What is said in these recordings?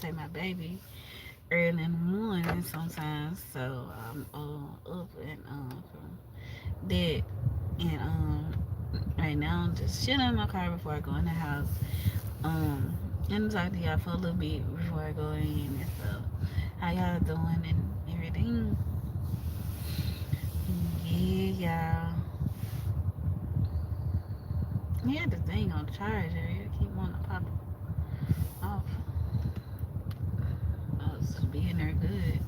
take my baby early in the morning sometimes. So I'm up and from that. And right now I'm just chilling in my car before I go in the house. Um, and talk to y'all for a little bit before I go in and stuff. How y'all doing and everything? Yeah, y'all. He had the thing on charger. It keep wanting to pop off. I was being there good.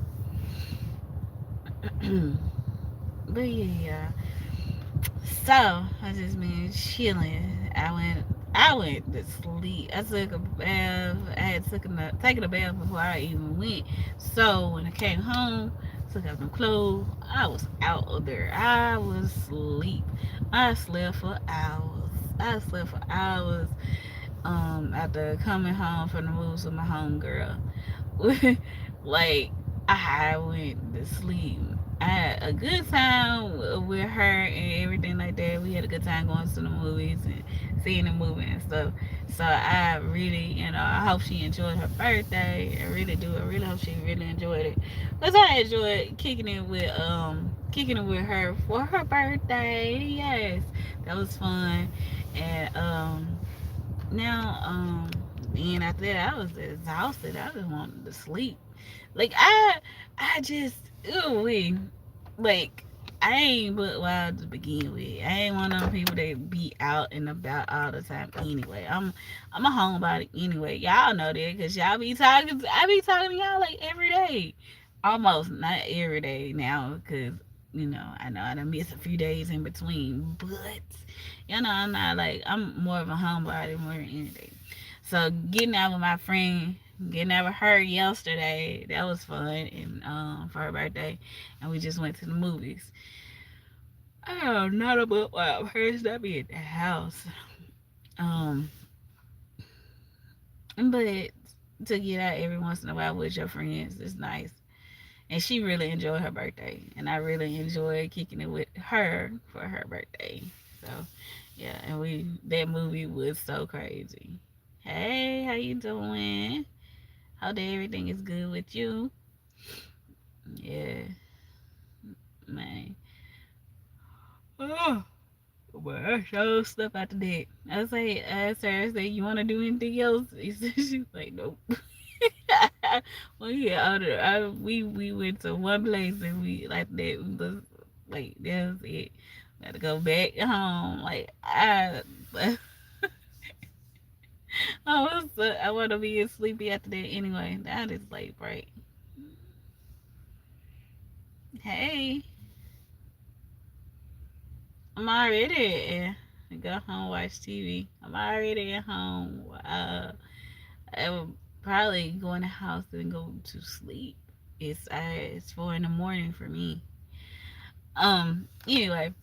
But yeah. So I just been chilling. I went to sleep. I took a bath. I had taken a bath before I even went. So when I came home, took out my clothes. I was out of there. I was asleep. I slept for hours. I slept for hours. After coming home from the moves with my homegirl. Like I went to sleep. I had a good time with her and everything like that. We had a good time going to the movies and seeing the movie and stuff. So I really, I hope she enjoyed her birthday. I really do. I really hope she really enjoyed it. Cause I enjoyed kicking it with her for her birthday. Yes, that was fun. And now and after that I was exhausted. I just wanted to sleep. Like I just ooh wee. Like I ain't but wild to begin with. I ain't one of them people that be out and about all the time anyway. I'm a homebody anyway. Y'all know that because y'all be talking. I be talking to y'all like every day, almost not every day now because I know I done miss a few days in between, but I'm not like I'm more of a homebody more than anything. So getting out with my friend, getting out with her yesterday, that was fun, and for her birthday, and we just went to the movies. Oh, not about wow, hers that be at the house. Um, but to get out every once in a while with your friends is nice. And she really enjoyed her birthday, and I really enjoyed kicking it with her for her birthday. So, yeah, and that movie was so crazy. Hey, how you doing? Hope that everything is good with you. Yeah, man. Oh, but I sure stuff after that. I asked her, I said, you want to do anything else? She's like, nope. Well, yeah, we went to one place and we like that. We was like, that was it. Got to go back home. Like I want to be sleepy after that anyway. That is late, right? Hey, I'm already at go home watch TV. I'm already at home. I will probably go in the house and go to sleep. It's 4 in the morning for me. Anyway,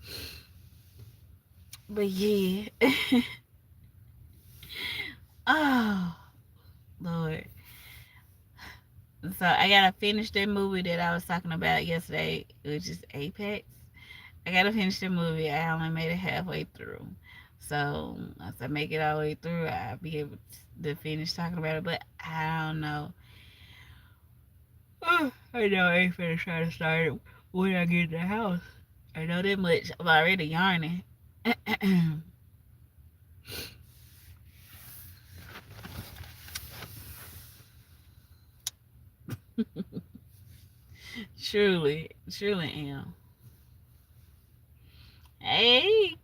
but yeah. Oh Lord. So I gotta finish that movie that I was talking about yesterday, which is Apex. I gotta finish the movie. I only made it halfway through. So once I make it all the way through, I'll be able to finish talking about it. But I don't know. I know I ain't finna try to start it when I get in the house. I know that much. I'm already yarning. Truly am. Hey,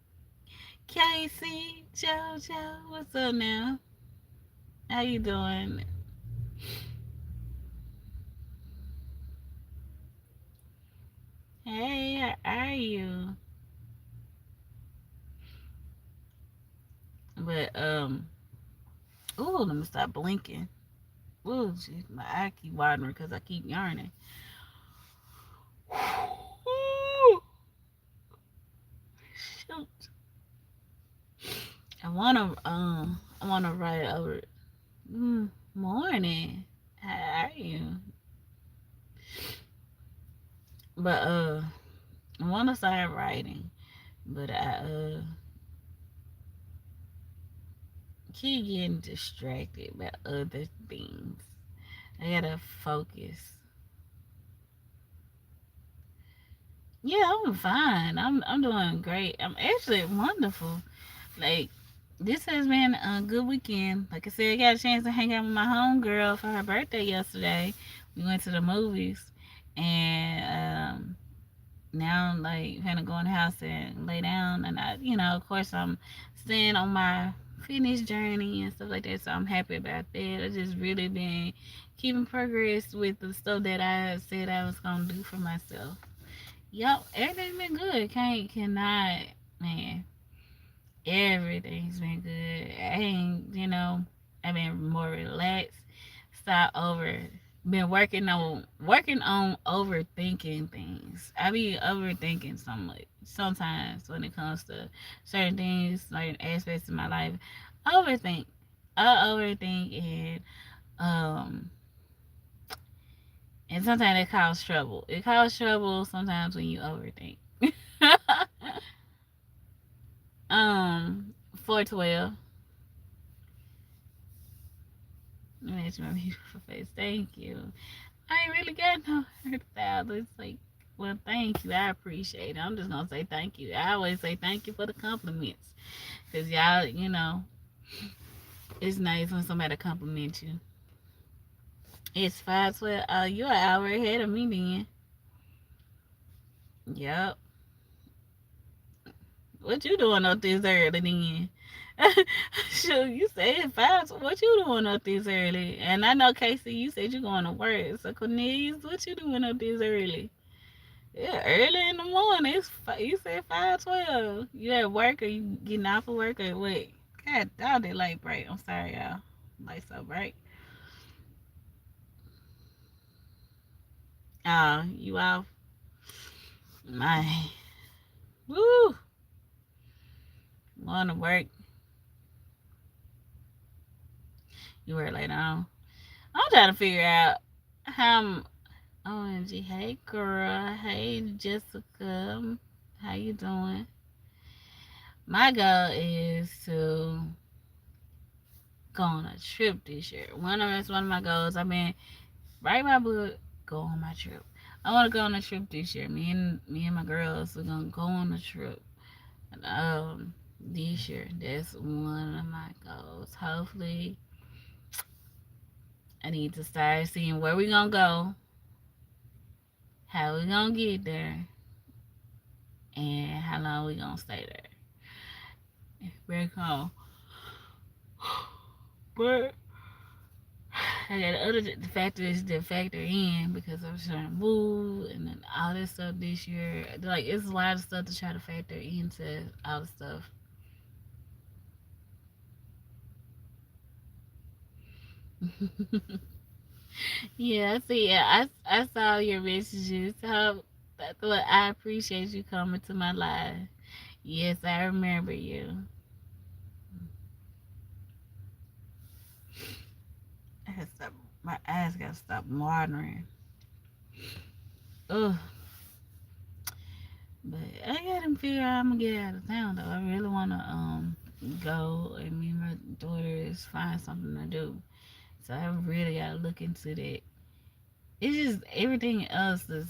Casey, JoJo, what's up now? How you doing? Hey, how are you? But ooh, let me stop blinking. Ooh, geez, my eye keep watering because I keep yarning. Shoot, I wanna write over. Morning. How are you? But I wanna start writing, but I keep getting distracted by other things. I gotta focus. Yeah, I'm fine. I'm doing great. I'm actually wonderful. Like, this has been a good weekend. Like I said, I got a chance to hang out with my homegirl for her birthday yesterday. We went to the movies, and now I'm like gonna go in the house and lay down. And of course, I'm staying on my fitness journey and stuff like that. So I'm happy about that. I just really been keeping progress with the stuff that I said I was gonna do for myself. Yup, everything's been good. Cannot, man. Everything's been good. I ain't, I've been more relaxed. Stop over. Been working on overthinking things. I be overthinking sometimes when it comes to certain things, certain aspects of my life. Overthink. I overthink um and sometimes it causes trouble. It causes trouble sometimes when you overthink. 412. Match my beautiful face. Thank you. I ain't really got no style. It's like, well, thank you. I appreciate it. I'm just gonna say thank you. I always say thank you for the compliments, cause y'all, it's nice when somebody compliment you. It's 5:12. You're an hour ahead of me, then. Yep. What you doing up this early, then? Sure, you said five. So what you doing up this early? And I know Casey, you said you going to work. So Cornelius, what you doing up this early? Yeah, early in the morning. You said 5:12. You at work or you getting off of work or what? God, dog, they light bright. I'm sorry, y'all. Light so bright. You off? My, woo. Going to work. You work later on. I'm trying to figure out how. OMG, hey girl, hey Jessica, how you doing? My goal is to go on a trip this year. That's one of my goals. I mean, write my book, go on my trip. I want to go on a trip this year. Me and my girls are gonna go on a trip. This year, that's one of my goals. Hopefully, I need to start seeing where we gonna go, how we gonna get there, and how long we gonna stay there. Back home. But I got other factors to factor in because I'm trying to move and then all this stuff this year. Like, it's a lot of stuff to try to factor into all the stuff. Yeah, see, I saw your messages. So I appreciate you coming to my live. Yes, I remember you. I gotta stop. My eyes gotta stop watering. Ugh. But I gotta figure out I'm gonna get out of town though. I really wanna go and me and my daughters find something to do. So I really gotta look into that. It's just everything else is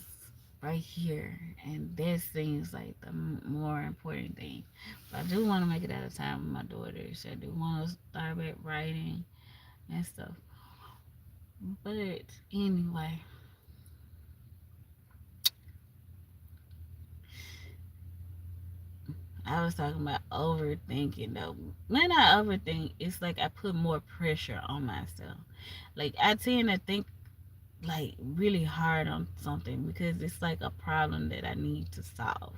right here, and that seems like the more important thing. But I do want to make it out of time with my daughters. I do want to start back writing and stuff. But anyway, I was talking about overthinking though. When I overthink, it's like I put more pressure on myself. Like, I tend to think like really hard on something because it's like a problem that I need to solve.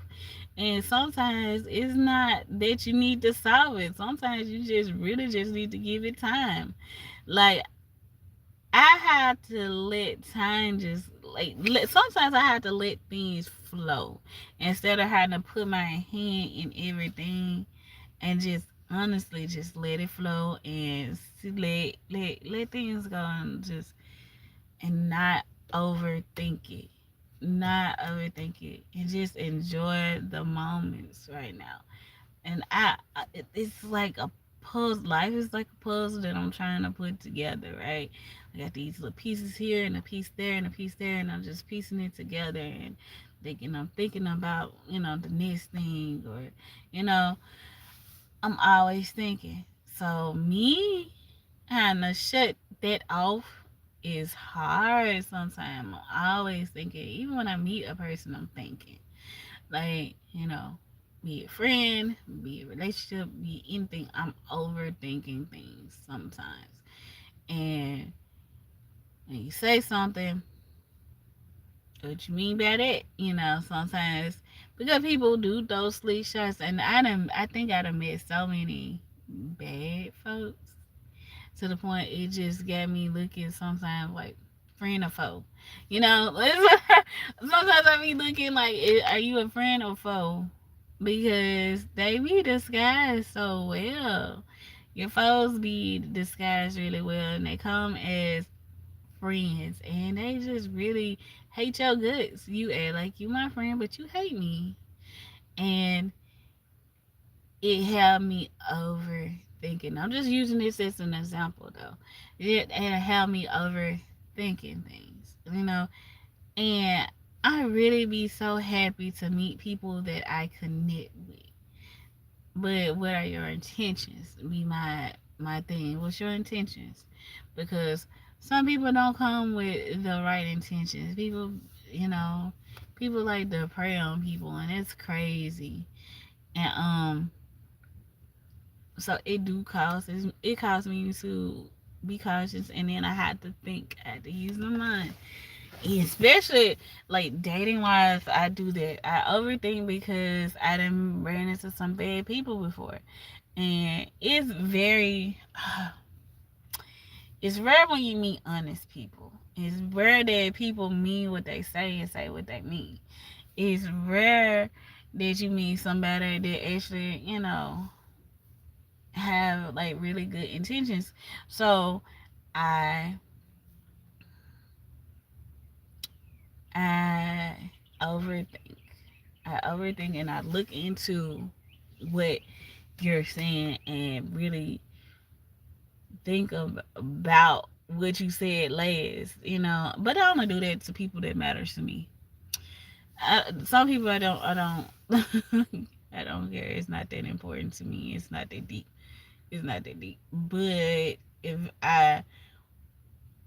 And sometimes it's not that you need to solve it. Sometimes you just really just need to give it time. Like, I had to let time just sometimes I had to let things flow instead of having to put my hand in everything and just honestly just let it flow and let things go and just and not overthink it. Not overthink it and just enjoy the moments right now. And it's like a puzzle. Life is like a puzzle that I'm trying to put together, right? I got these little pieces here and a piece there and a piece there, and I'm just piecing it together and I'm thinking about, the next thing, or, you know, I'm always thinking. So me kind of shut that off is hard sometimes. I'm always thinking. Even when I meet a person, I'm thinking. Like, be a friend, be a relationship, be anything. I'm overthinking things sometimes. And when you say something, what you mean by that? Sometimes because people do those sleep shots, and I think I done met so many bad folks to the point it just got me looking sometimes like friend or foe. Sometimes I be looking like, are you a friend or foe? Because they be disguised so well. Your foes be disguised really well, and they come as friends, and they just really hate your guts. You act like you my friend, but you hate me, and it had me overthinking. I'm just using this as an example, though. It had me overthinking things, and I really be so happy to meet people that I connect with. But what are your intentions? Be my thing. What's your intentions? Because some people don't come with the right intentions. You know, people like to prey on people, and it's crazy. And so it caused me to be cautious, and then I had to think. I had to use my mind. Especially like dating wise, I do that. I overthink because I done ran into some bad people before, and it's rare when you meet honest people. It's rare that people mean what they say and say what they mean. It's rare that you meet somebody that actually, have like really good intentions. So I I overthink. I overthink, and I look into what you're saying and really think about what you said last, But I only do that to people that matters to me. Some people I don't I don't care. It's not that important to me. It's not that deep. It's not that deep. But if I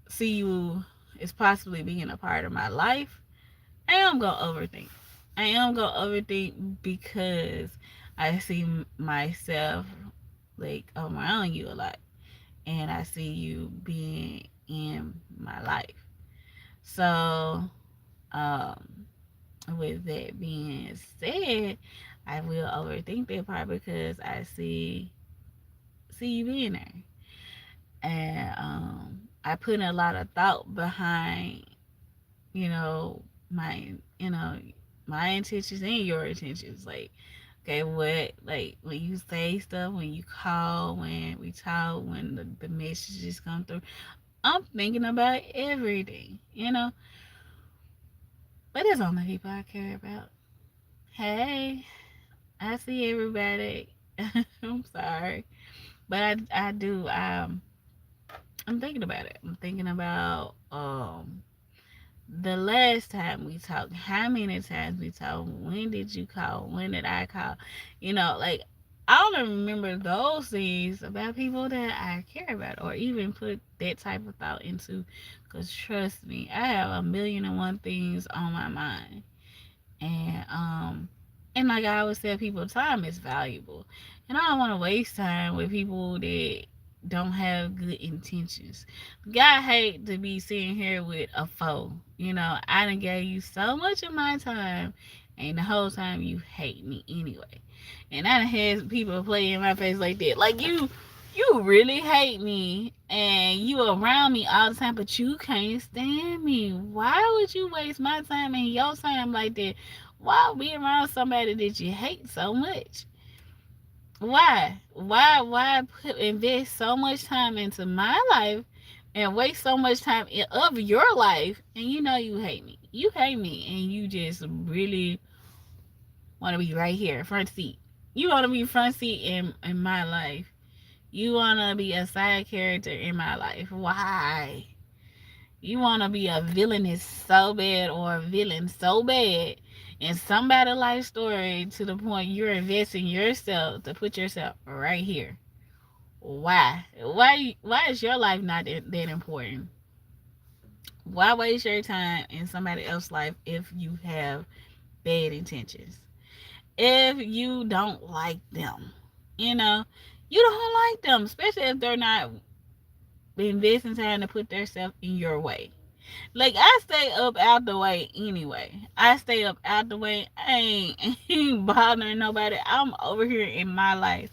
see you as possibly being a part of my life, I am gonna overthink. I am gonna overthink because I see myself like around you a lot, and I see you being in my life. So, um, with that being said, I will overthink that part because I see you being there, and I put a lot of thought behind, you know, my you know my intentions and your intentions. Like, okay, what, like when you say stuff, when you call, when we talk, when the messages come through, I'm thinking about everything, But there's only people I care about. Hey, I see everybody. I'm sorry, but I do. I'm thinking about it. I'm thinking about the last time we talked, how many times we talked, when did you call, when did I call, like I don't remember those things about people that I care about or even put that type of thought into, because trust me, I have a million and one things on my mind. And like I always tell people, time is valuable, and I don't want to waste time with people that don't have good intentions. God hate to be sitting here with a foe. I done gave you so much of my time, and the whole time you hate me anyway. And I done had people play in my face like that. Like, you really hate me, and you around me all the time, but you can't stand me. Why would you waste my time and your time like that? Why be around somebody that you hate so much? Why invest so much time into my life and waste so much time of your life, and you hate me. You hate me, and you just really want to be right here, front seat. You want to be front seat in my life, You want to be a side character in my life. Why? You want to be a villainess so bad or a villain so bad in somebody's life story to the point you're investing yourself to put yourself right here. Why? Why is your life not that important? Why waste your time in somebody else's life if you have bad intentions? If you don't like them, you know, you don't like them, especially if they're not investing time to put themselves in your way. Like I stay up out the way anyway. I stay up out the way. I ain't bothering nobody. I'm over here in my life,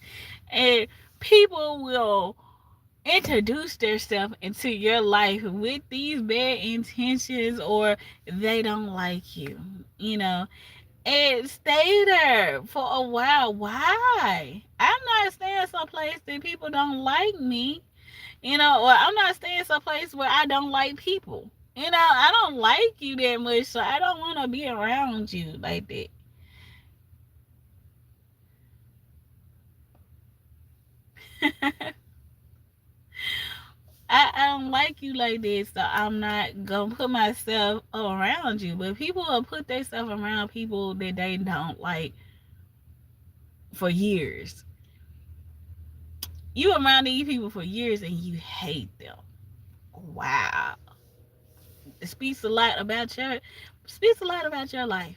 and people will introduce themselves into your life with these bad intentions, or they don't like you. You know, and stay there for a while. Why? I'm not staying someplace that people don't like me. Or I'm not staying someplace where I don't like people. I don't like you that much, so I don't want to be around you like that. I don't like you like this, so I'm not gonna put myself around you. But people will put themselves around people that they don't like for years. You around these people for years and you hate them. Wow, it speaks a lot about your life.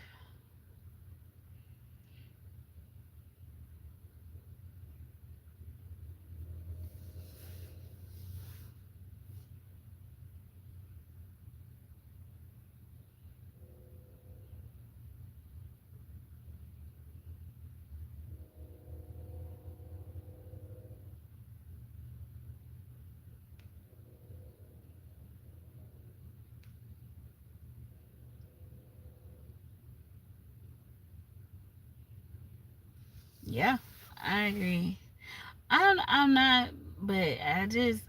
Yeah, I agree. I'm not, but I just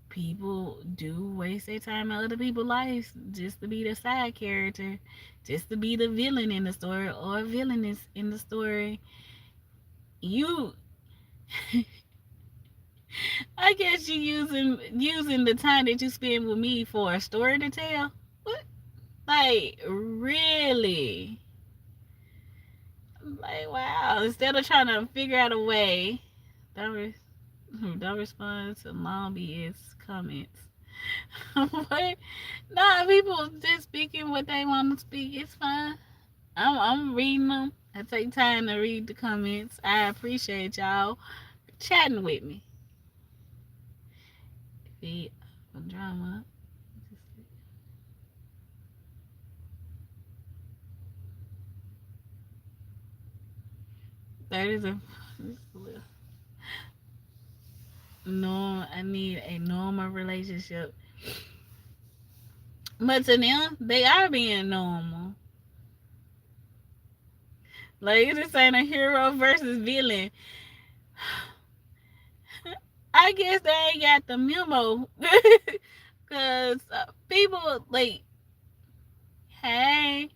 people do waste their time in other people's lives just to be the side character, just to be the villain in the story or villainess in the story. You, I guess you using the time that you spend with me for a story to tell. What? Like really? Like wow! Instead of trying to figure out a way, don't don't respond to long BS comments. What? Nah, people just speaking what they want to speak. It's fine. I'm reading them. I take time to read the comments. I appreciate y'all chatting with me. The drama. 30s a no. I need a normal relationship. But to them, they are being normal. Like this ain't a hero versus villain. I guess they ain't got the memo. Cause people like, hey,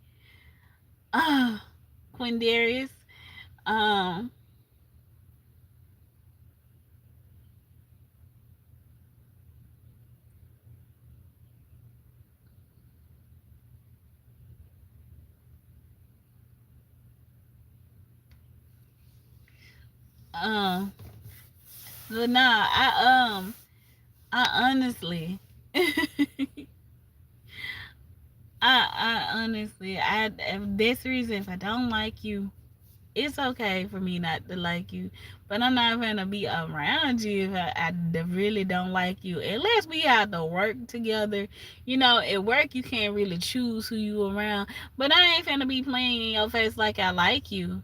Quindarius, um, um, but nah, I honestly, if that's the reason if I don't like you, it's okay for me not to like you, but I'm not gonna be around you if I really don't like you. Unless we have to work together. At work you can't really choose who you around. But I ain't gonna be playing in your face like I like you.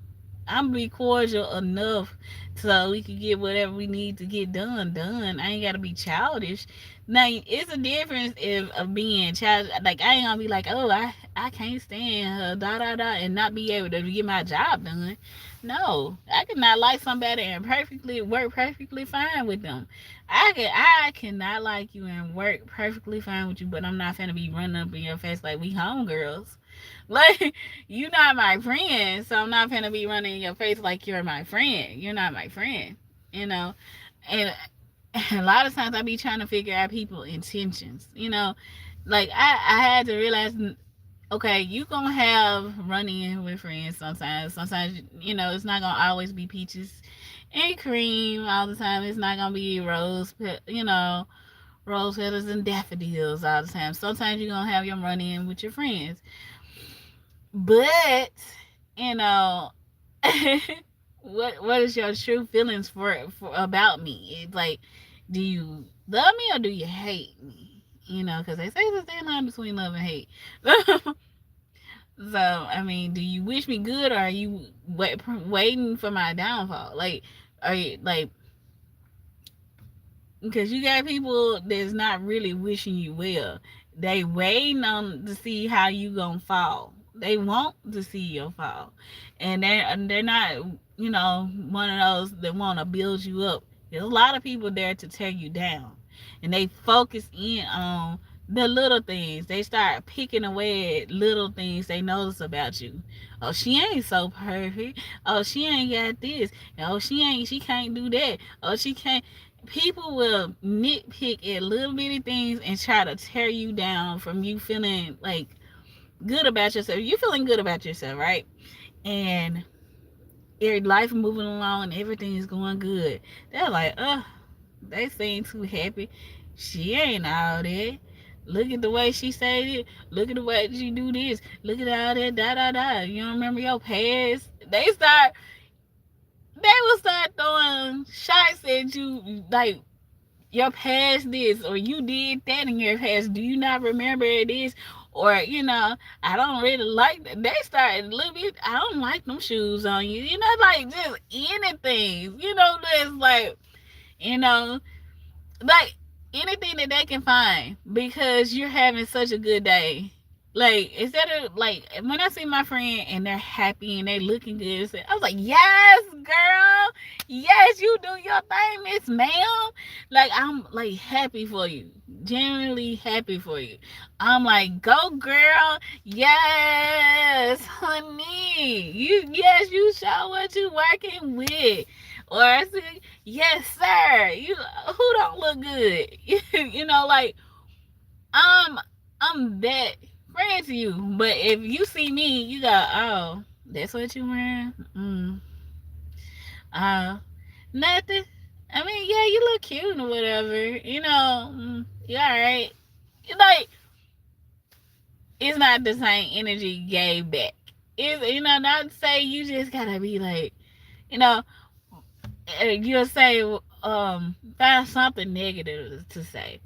I'm gonna be cordial enough so we can get whatever we need to get done. I ain't gotta be childish. Now it's a difference if of being childish. Like I ain't gonna be like, oh, I can't stand her, da da da, and not be able to get my job done. No, I cannot like somebody and perfectly work perfectly fine with them. I cannot like you and work perfectly fine with you, but I'm not gonna be running up in your face like we homegirls. Like you not my friend, so I'm not gonna be running in your face like you're my friend. You're not my friend. You know. And a lot of times I be trying to figure out people intentions, like I had to realize, okay, you gonna have running with friends sometimes, it's not gonna always be peaches and cream all the time. It's not gonna be rose petals and daffodils all the time. Sometimes you're gonna have your run in with your friends, but you know what is your true feelings for about me? It's like, do you love me or do you hate me? Because they say there's a thin line between love and hate. So I mean, do you wish me good or are you waiting for my downfall? Like, are you like, because you got people that's not really wishing you well. They waiting on to see how you gonna fall. They want to see your fall, and they're not one of those that want to build you up. There's a lot of people there to tear you down, and they focus in on the little things. They start picking away at little things they notice about you. Oh, she ain't so perfect. Oh, she ain't got this. Oh, she can't do that. Oh, she can't. People will nitpick at little bitty things and try to tear you down from you feeling like good about yourself. You feeling good about yourself, right? And your life moving along and everything is going good. They're like, they seem too happy. She ain't all that. Look at the way she said it. Look at the way she do this. Look at all that da da da. You don't remember your past? They will start throwing shots at you like your past this or you did that in your past. Do you not remember this? Or, I don't really like that. They started a little bit, I don't like them shoes on you. Like just anything. That's like, you know, like anything that they can find because you're having such a good day. Like instead of like when I see my friend and they're happy and they looking good, I was like, yes, girl, yes, you do your thing, Miss Ma'am. Like I'm like happy for you, genuinely happy for you. I'm like, go, girl, yes, honey, you show what you working with. Or I say, yes, sir. You who don't look good? Like I'm I'm that friend to you. But if you see me, you go, oh, that's what you wearing? Uh, nothing. I mean, yeah, you look cute or whatever. You alright. Like, it's not the same energy you gave back. It's, not to say you just gotta be like, you know, you'll say, find something negative to say.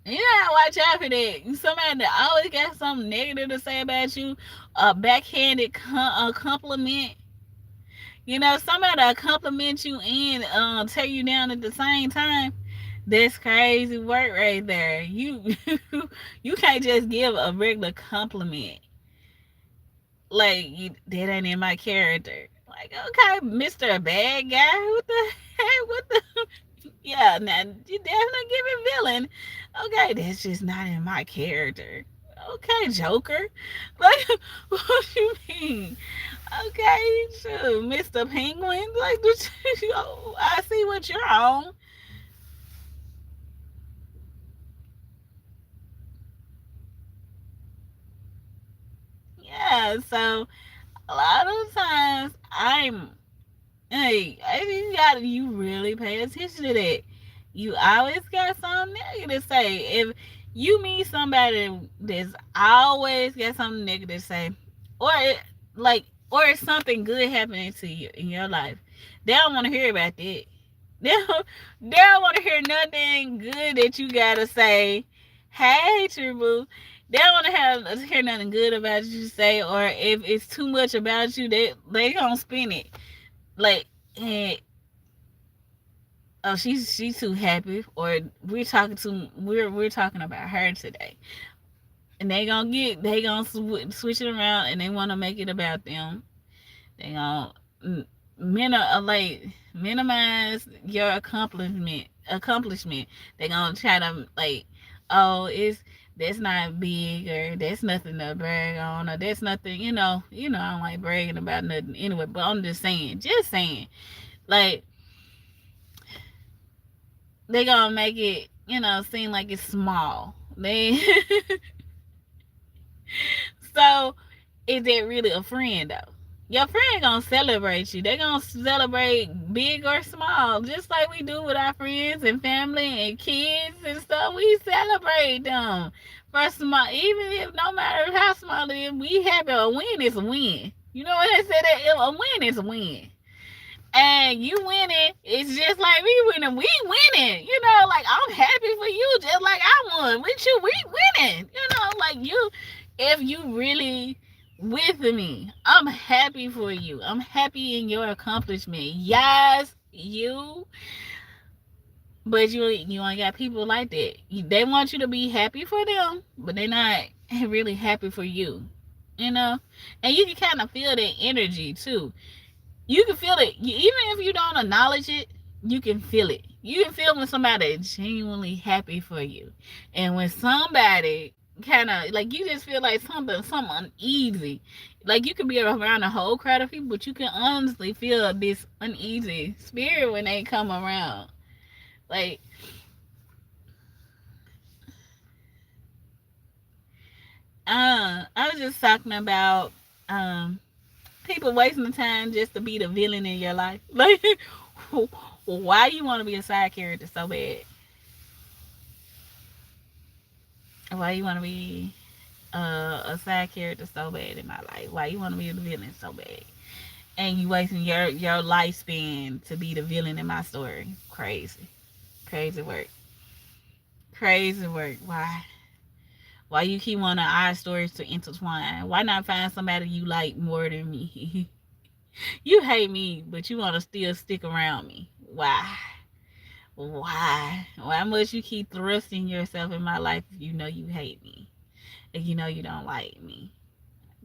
You gotta watch out for that. Somebody that always got something negative to say about you, a backhanded compliment. Somebody that compliment you and tear you down at the same time. That's crazy work right there. You can't just give a regular compliment. Like that ain't in my character. Like, okay, Mr. Bad Guy, what the heck? What the yeah, now you definitely giving villain. Okay, that's just not in my character. Okay, Joker. Like, what you mean? Okay, sure, Mr. Penguin. Like, I see what you're on. Yeah, so a lot of times you really pay attention to that. You always got something negative to say. If you meet somebody that's always got something negative to say, or or something good happening to you in your life, they don't want to hear about that. They don't want to hear nothing good that you gotta say. Hey, True Boo. They don't want to hear nothing good about you to say, or if it's too much about you, they gonna spin it like, and oh, she's too happy, or we're talking about her today, and they gonna switch it around, and they want to make it about them. They gonna like minimize your accomplishment. They gonna try to like, oh, it's that's not big, or that's nothing to brag on, or that's nothing. I don't like bragging about nothing anyway. But I'm just saying, like they gonna make it, seem like it's small. They so is that really a friend though? Your friend gonna celebrate you. They gonna celebrate big or small, just like we do with our friends and family and kids and stuff. We celebrate them for small, even if no matter how small it is. We have a win is a win. You know what I said? That a win is a win. And you winning, it's just like we winning. We winning. Like I'm happy for you, just like I won with you. We winning. Like you, if you really with me, I'm happy for you. I'm happy in your accomplishment. Yes, you. But you ain't got people like that. They want you to be happy for them, but they're not really happy for you. And you can kind of feel that energy too. You can feel it, even if you don't acknowledge it. You can feel it. You can feel when somebody is genuinely happy for you, and when somebody kind of like, you just feel like something uneasy. Like you could be around a whole crowd of people, but you can honestly feel this uneasy spirit when they come around. Like, I was just talking about people wasting the time just to be the villain in your life. Like, why you want to be a side character so bad? Why you want to be a side character so bad in my life? Why you want to be the villain so bad? And you wasting your lifespan to be the villain in my story? Crazy, crazy work, crazy work. Why? Why you keep wanting our stories to intertwine? Why not find somebody you like more than me? You hate me, but you want to still stick around me. Why? Why? Why must you keep thrusting yourself in my life if you know you hate me? If you know you don't like me?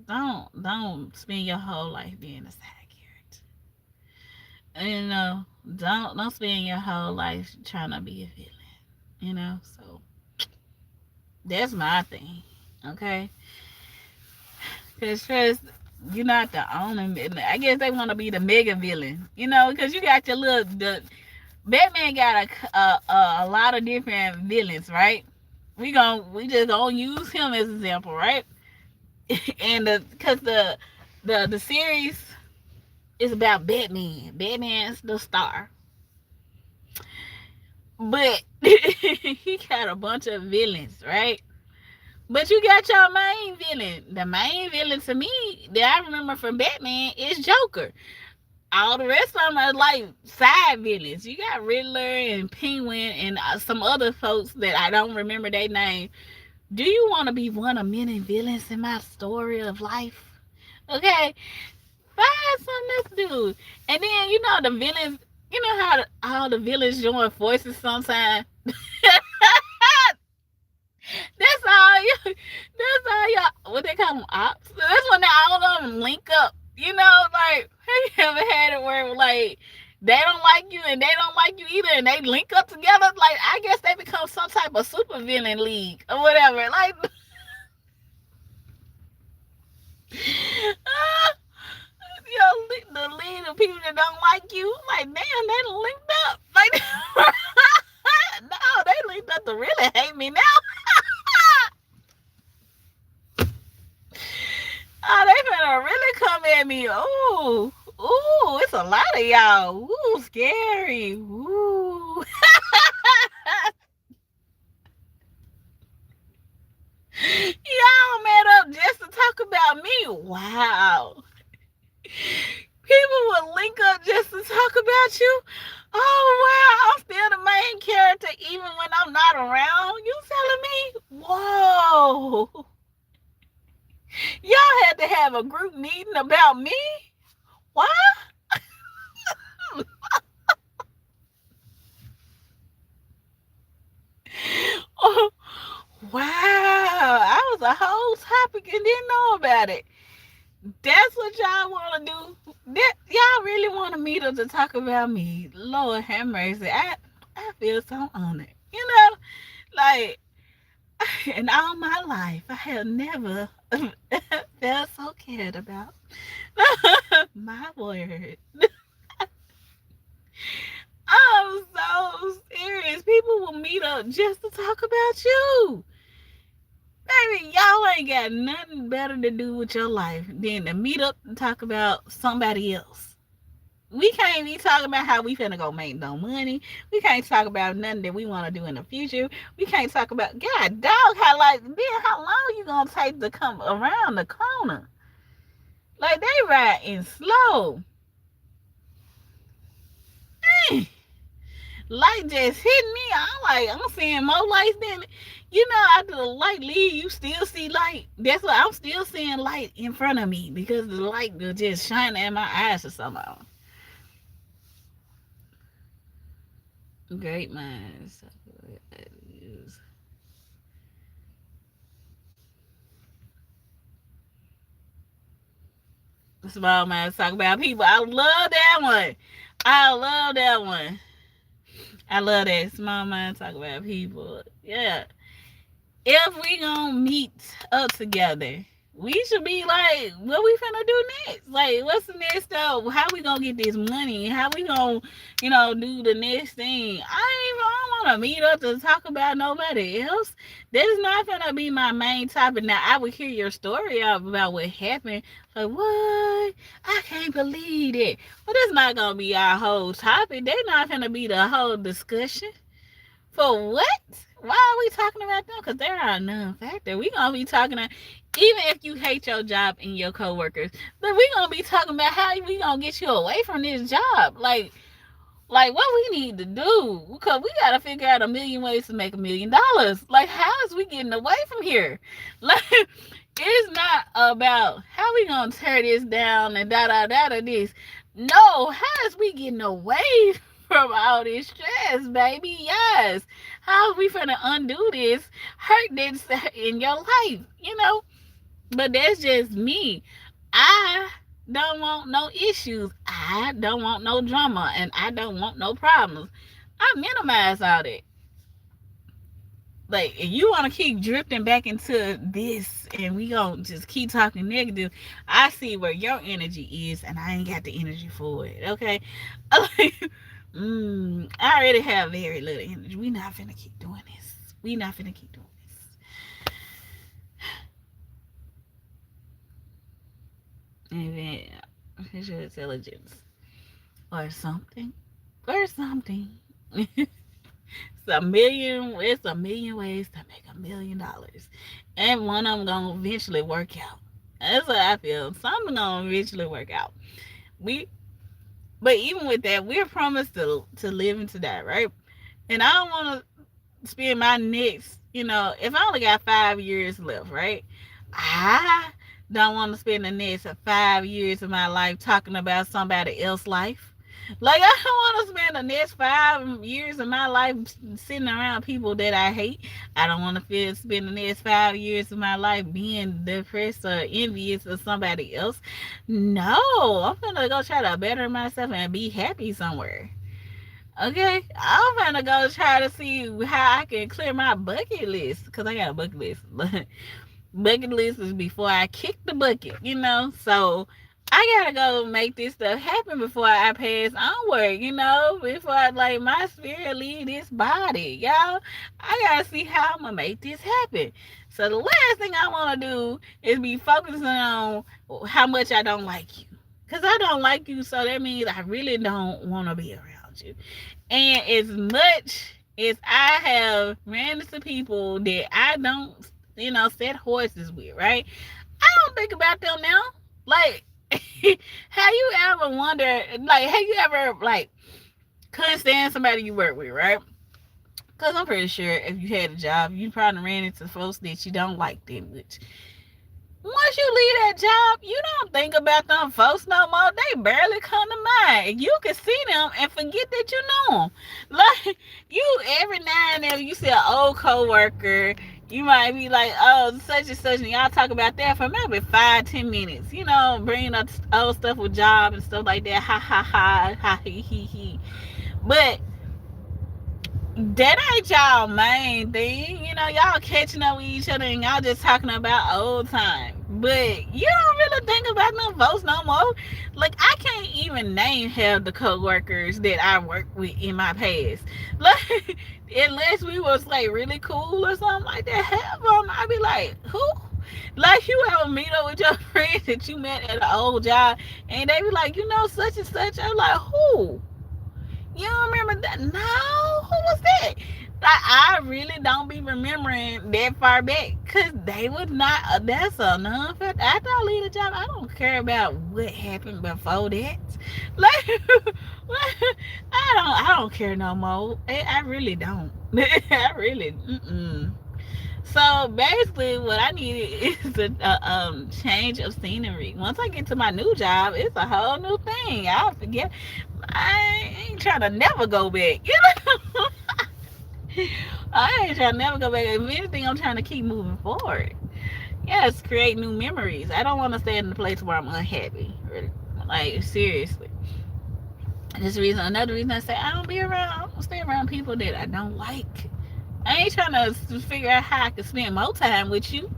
Don't spend your whole life being a side character. Don't spend your whole life trying to be a villain. So that's my thing. Okay? Because first, you're not the only. I guess they want to be the mega villain. Because you got your the Batman got a lot of different villains, right? We just gonna use him as an example, right? And because the series is about Batman. Batman's the star, but he got a bunch of villains, right? But you got your main villain. The main villain to me that I remember from Batman is Joker. All the rest of them are like side villains. You got Riddler and Penguin and some other folks that I don't remember their name. Do you want to be one of many villains in my story of life? Okay, find something else to do. And then the villains. You know how all the villains join forces sometimes. That's all you. That's all y'all. What they call them, ops. So that's when all of them link up. Like, have you ever had it where like they don't like you and they don't like you either, and they link up together? Like, I guess they become some type of super villain league or whatever. Like, the lead of people that don't like you. Like, damn, they linked up. Like, no, they linked up to really hate me now. Oh, they finna really come at me. Ooh, it's a lot of y'all. Ooh, scary. Ooh. Y'all met up just to talk about me. Wow. People will link up just to talk about you. Oh, wow. I'm still the main character even when I'm not around. You telling me? Whoa. Y'all had to have a group meeting about me? Why? Oh, wow. I was a whole topic and didn't know about it. That's what y'all want to do? Y'all really want to meet up to talk about me? Lord have mercy. I feel so honored. Like, in all my life, I have never felt so cared about. My word. I'm so serious. People will meet up just to talk about you. Baby, y'all ain't got nothing better to do with your life than to meet up and talk about somebody else. We can't be talking about how we finna go make no money. We can't talk about nothing that we want to do in the future. We can't talk about God dog how like then how long you gonna take to come around the corner? Like they riding slow. Eh, light just hit me. I'm seeing more lights than after the light leave, you still see light. That's why I'm still seeing light in front of me because the light will just shine in my eyes or somehow. Great minds. Small minds talk about people. I love that one. I love that one. I love that. Small minds talk about people. Yeah. If we gonna meet up together, we should be like, what we finna do next? Like, what's the next step? How we gonna get this money? How we gonna, do the next thing? I don't want to meet up to talk about nobody else. That is not gonna be my main topic. Now, I would hear your story about what happened. Like, what? I can't believe it. But it's not gonna be our whole topic. They're not gonna be the whole discussion. For what? Why are we talking about them? Because they're our non-factor. We gonna be talking about, even if you hate your job and your coworkers, then we gonna be talking about how we gonna get you away from this job. Like what we need to do, because we gotta figure out a million ways to make $1,000,000. Like, how is we getting away from here? Like, it's not about how we gonna tear this down and da da da da this. No, how is we getting away from all this stress, baby? Yes. How are we finna undo this hurt that's in your life? But that's just me. I don't want no issues. I don't want no drama, and I don't want no problems. I minimize all that. Like, if you want to keep drifting back into this and we gonna just keep talking negative, I see where your energy is and I ain't got the energy for it. Okay. I already have very little energy. We not finna keep doing this. We not finna keep doing this. Even artificial intelligence or something. Or something. It's a million ways to make $1,000,000. And one of them gonna eventually work out. That's what I feel. Something gonna eventually work out. We but even with that, we're promised to live and to die, right? And I don't wanna spend my next, if I only got 5 years left, right? I don't want to spend the next 5 years of my life talking about somebody else's life. Like, I don't want to spend the next 5 years of my life sitting around people that I hate. I don't want to spend the next 5 years of my life being depressed or envious of somebody else. No, I'm gonna go try to better myself and be happy somewhere. Okay, I'm gonna go try to see how I can clear my bucket list, because I got a bucket list. Bucket list is before I kick the bucket. So I gotta go make this stuff happen before I pass onward. Before my spirit leave this body, y'all. I gotta see how I'm gonna make this happen. So the last thing I wanna do is be focusing on how much I don't like you. Because I don't like you, so that means I really don't wanna be around you. And as much as I have ran into people that I don't, set horses with, right? I don't think about them now. Like, have you ever wondered, have you ever, couldn't stand somebody you work with, right? Because I'm pretty sure if you had a job, you probably ran into folks that you don't like that much. Once you leave that job, you don't think about them folks no more. They barely come to mind. You can see them and forget that you know them. Like, every now and then, you see an old coworker, you might be like, oh, such and such, and y'all talk about that for maybe 5-10 minutes. Bringing up old stuff with job and stuff like that. Ha ha ha, ha he he. But that ain't y'all main thing. Y'all catching up with each other and y'all just talking about old time. But you don't really think about no votes no more. Like I can't even name half the coworkers that I worked with in my past. Like unless we was like really cool or something like that, half of them I'd be like, who? Like you ever meet up with your friends that you met at an old job, and they be like, you know, such and such. I'm like, who? You don't remember that? No, who was that? Like I really don't be remembering that far back because they would not. That's enough. After I leave the job, I don't care about what happened before that. Like, I don't care no more. I really don't. I really. Mm-mm. So basically, what I needed is a change of scenery. Once I get to my new job, it's a whole new thing. I forget. I ain't trying to never go back. You know, I ain't trying to never go back. If anything, I'm trying to keep moving forward. Yes, create new memories. I don't want to stay in a place where I'm unhappy. Like seriously. This reason, another reason I say I don't stay around people that I don't like. I ain't trying to figure out how I can spend more time with you.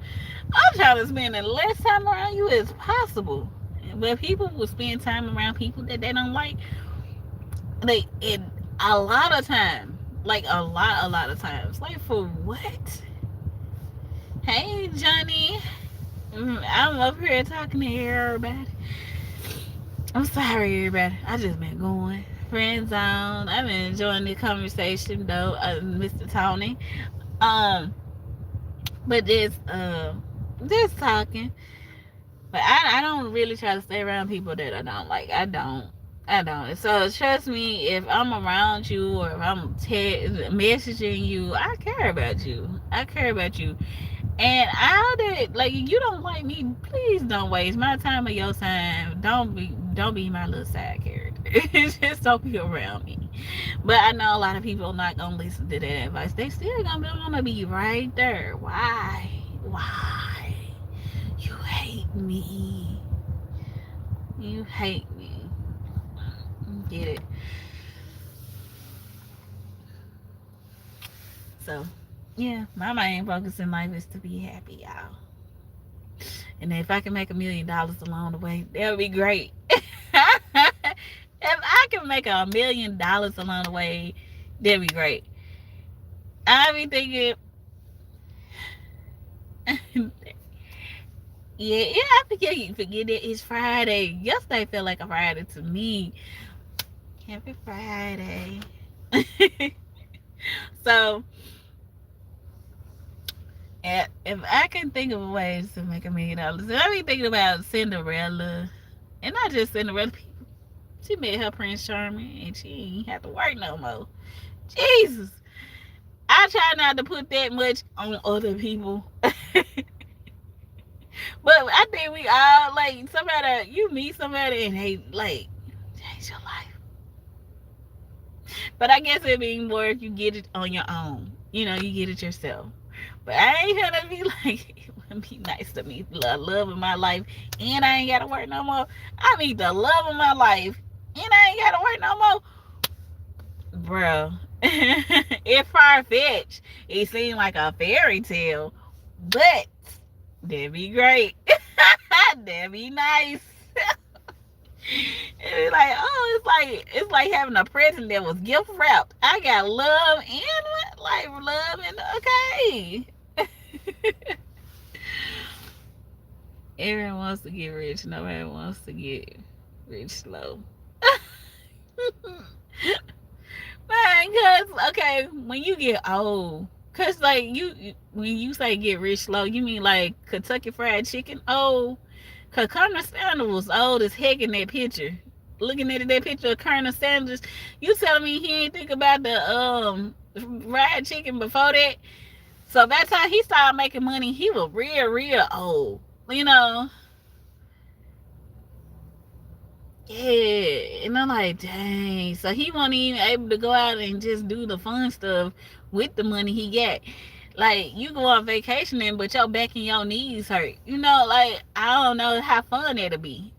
I'm trying to spend as less time around you as possible. But people will spend time around people that they don't like. Like it a lot of time. Like a lot of times. Like for what? Hey Johnny. I'm up here talking to everybody. I'm sorry everybody. I just been going. Friend zone. I've been enjoying the conversation though, Mr. Tony. Um but just talking. But I don't really try to stay around people that I don't like. I don't. So trust me, if I'm around you or if I'm messaging you, I care about you. I care about you. And I did like you don't like me. Please don't waste my time or your time. Don't be my little side character. Just don't be around me. But I know a lot of people are not gonna listen to that advice. They still gonna want to be right there. Why? Why? You hate me. You hate me. Get it? So, yeah, my main focus in life is to be happy, y'all. And if I can make $1 million along the way, that would be great. If I can make $1 million along the way, that'd be great. I be thinking, yeah, I forget it. It's Friday. Yesterday felt like a Friday to me. Happy Friday. So, if I can think of ways to make $1 million, I be thinking about Cinderella, and not just Cinderella. She met her Prince Charming, and she ain't have to work no more. Jesus, I try not to put that much on other people, but I think we all like somebody. You meet somebody and they like change your life. But I guess it'd be more if you get it on your own. You know, you get it yourself. But I ain't gonna be like, be nice to me, love of my life, and I ain't gotta work no more. I mean, the love of my life, and I ain't gotta work no more, bro. It's far fetched. It seemed like a fairy tale, but that'd be great. That'd be nice. It's like, oh, it's like having a present that was gift wrapped. I got love and like love and okay. Everyone wants to get rich. Nobody wants to get rich slow. Man, cause okay, when you get old, cause like when you say get rich slow, you mean like Kentucky Fried Chicken? Oh, cause Colonel Sanders was old as heck in that picture. Looking at that picture of Colonel Sanders, you telling me he ain't think about the fried chicken before that? So by the time he started making money, he was real old. You know, yeah, and I'm like, dang. So he wasn't even able to go out and just do the fun stuff with the money he got. Like you go on vacation but your back and your knees hurt. You know, like I don't know how fun that'll be.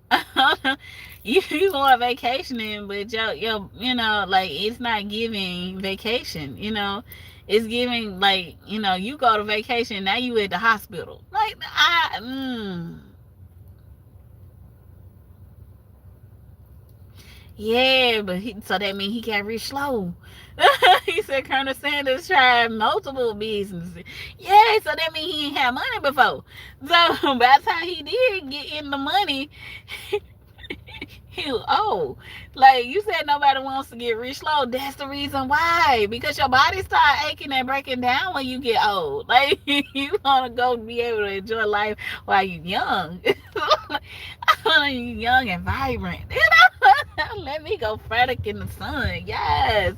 You go on vacation but your you know like it's not giving vacation. You know, It's giving like, you go to vacation, now you at the hospital. Like yeah, but so that means he got rich slow. He said Colonel Sanders tried multiple businesses. Yeah, so that means he ain't had money before. So by the time he did get in the money, oh, like you said, nobody wants to get rich slow. That's the reason why. Because your body start aching and breaking down when you get old. Like you want to go be able to enjoy life while you young. I want you young and vibrant. Let me go frantic in the sun. Yes.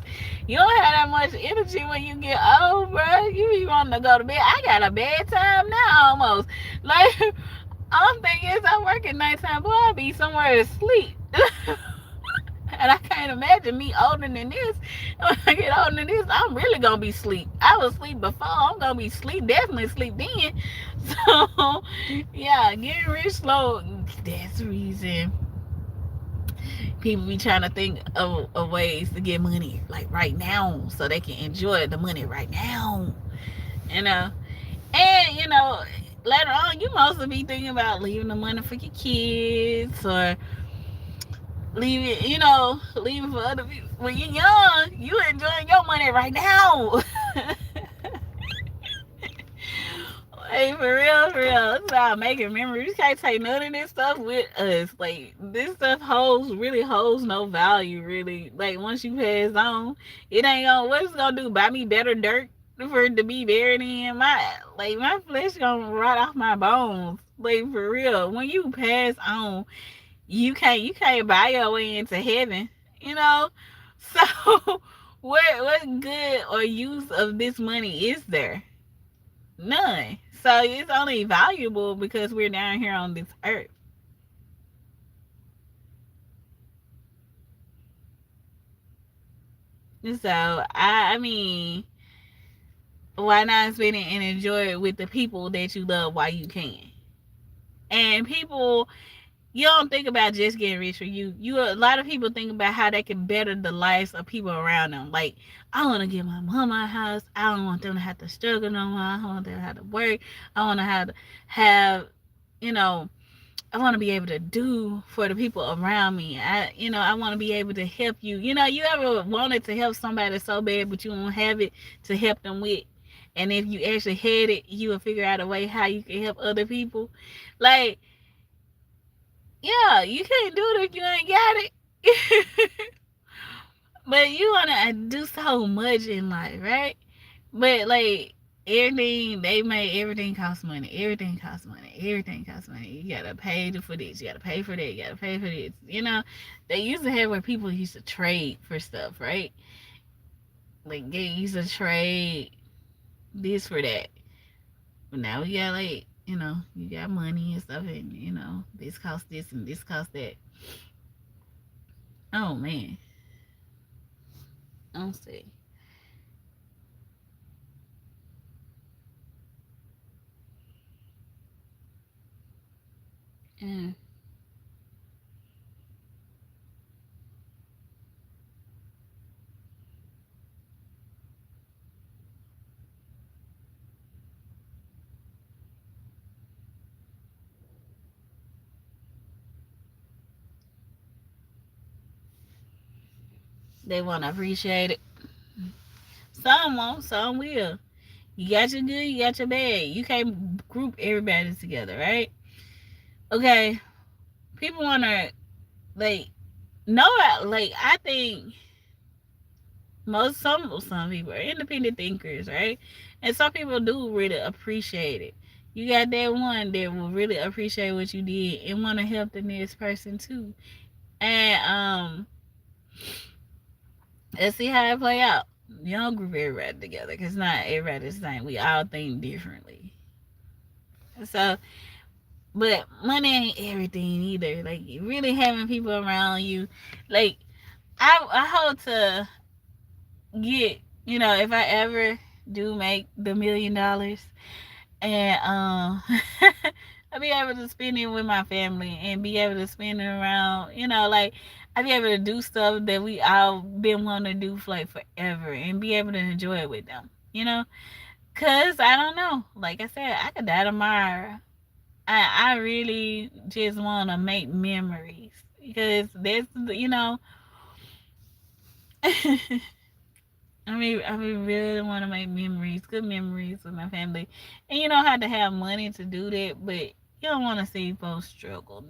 You don't have that much energy when you get old, bro. You be wanting to go to bed. I got a bedtime now almost. Like, I'm thinking is I work at nighttime, boy, I'll be somewhere asleep. And I can't imagine me older than this. When I get older than this, I'm really gonna be asleep. I was asleep before. I'm gonna be sleep, definitely sleep then. So yeah, getting rich slow. That's the reason people be trying to think of ways to get money like right now, so they can enjoy the money right now. You know, and later on, you mostly be thinking about leaving the money for your kids or leaving for other people. When you're young, you enjoying your money right now. Hey, for real. It's about making memories. You can't take none of this stuff with us. Like, this stuff really holds no value, really. Like, once you pass on, it ain't gonna, what it's gonna do? Buy me better dirt for it to be buried in? My flesh gonna rot off my bones. Like, for real. When you pass on, you can't buy your way into heaven, you know? So, what good or use of this money is there? None. So it's only valuable because we're down here on this earth. So I mean, why not spend it and enjoy it with the people that you love while you can? And people, you don't think about just getting rich for you. A lot of people think about how they can better the lives of people around them. Like, I want to get my mama a house. I don't want them to have to struggle no more. I want them to have to work. I want to have, you know, I want to be able to do for the people around me. I want to be able to help you. You ever wanted to help somebody so bad, but you don't have it to help them with. And if you actually had it, you would figure out a way how you can help other people. Like, yeah, you can't do it if you ain't got it. But you want to do so much in life, right? But like, everything costs money. Everything costs money. Everything costs money. You gotta pay for this. You gotta pay for that. You gotta pay for this. They used to have where people used to trade for stuff, right? Like they used to trade this for that. But now we got like, you got money and stuff, and this costs this and this costs that. Oh man, I'll see. Yeah. They want to appreciate it. Some won't, some will. You got your good, you got your bad. You can't group everybody together, right? Okay, people want to like know, like I think some people are independent thinkers, right? And some people do really appreciate it. You got that one that will really appreciate what you did and want to help the next person too. And let's see how it play out. You don't group everybody together because not everybody the same. We all think differently. So, but money ain't everything either. Like really having people around you, like I hope to get, if I ever do make the $1 million, and I'll be able to spend it with my family and be able to spend it around, like I'll be able to do stuff that we all been wanting to do for like forever and be able to enjoy it with them. know? Cause I don't know. Like I said, I could die tomorrow. I really just want to make memories because that's I mean, really want to make memories, good memories with my family, and you don't have to have money to do that, but you don't want to see folks struggle.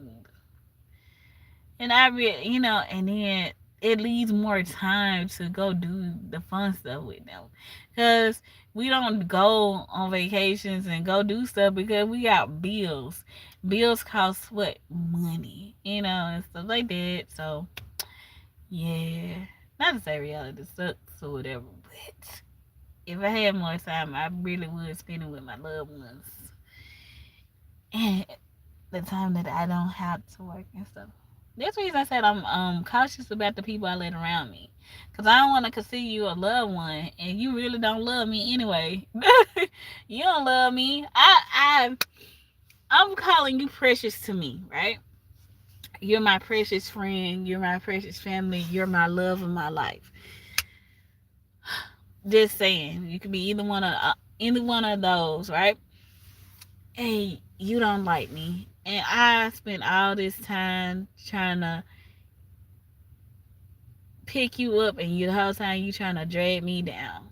And and then it leaves more time to go do the fun stuff with them, because we don't go on vacations and go do stuff because we got bills. Bills cost what? Money, and stuff like that. So yeah, not to say reality sucks or whatever, but if I had more time, I really would spend it with my loved ones. And the time that I don't have to work and stuff. That's the reason I said I'm cautious about the people I let around me, cause I don't want to consider you a loved one, and you really don't love me anyway. You don't love me. I'm calling you precious to me, right? You're my precious friend. You're my precious family. You're my love of my life. Just saying, you could be either one of those, right? Hey, you don't like me, and I spent all this time trying to pick you up, and the whole time you trying to drag me down.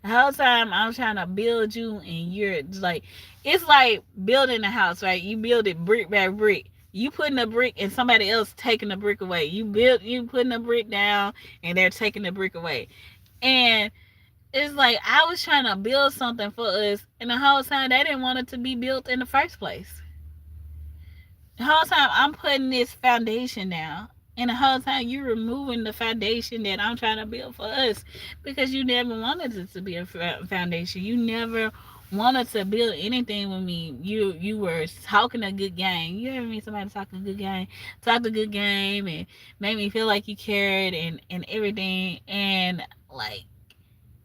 The whole time I'm trying to build you, and you're like, it's like building a house, right? You build it brick by brick. You putting a brick and somebody else taking the brick away. You putting a brick down and they're taking the brick away. And it's like I was trying to build something for us, and the whole time they didn't want it to be built in the first place. The whole time I'm putting this foundation down, and the whole time you're removing the foundation that I'm trying to build for us, because you never wanted it to be a foundation. You never wanted to build anything with me. You were talking a good game. You ever meet somebody talking a good game? Talked a good game and made me feel like you cared and everything. And like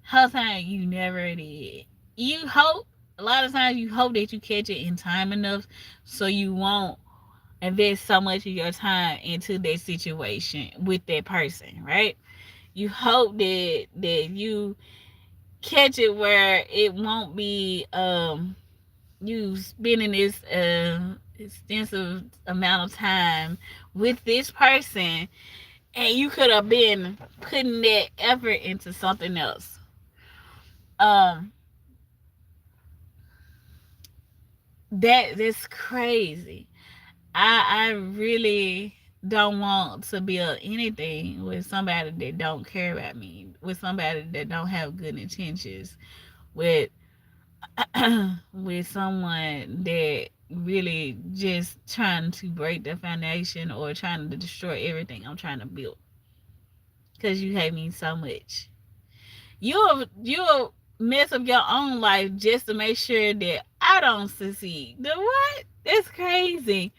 whole time you never did. You hope a lot of times you hope that you catch it in time enough so you won't invest so much of your time into that situation with that person, right? You hope that you catch it where it won't be you spending this extensive amount of time with this person, and you could have been putting that effort into something else. Um that's crazy. I really don't want to build anything with somebody that don't care about me, with somebody that don't have good intentions, with with someone that really just trying to break the foundation or trying to destroy everything I'm trying to build because you hate me so much. You'll mess up your own life just to make sure that I don't succeed. The what? That's crazy.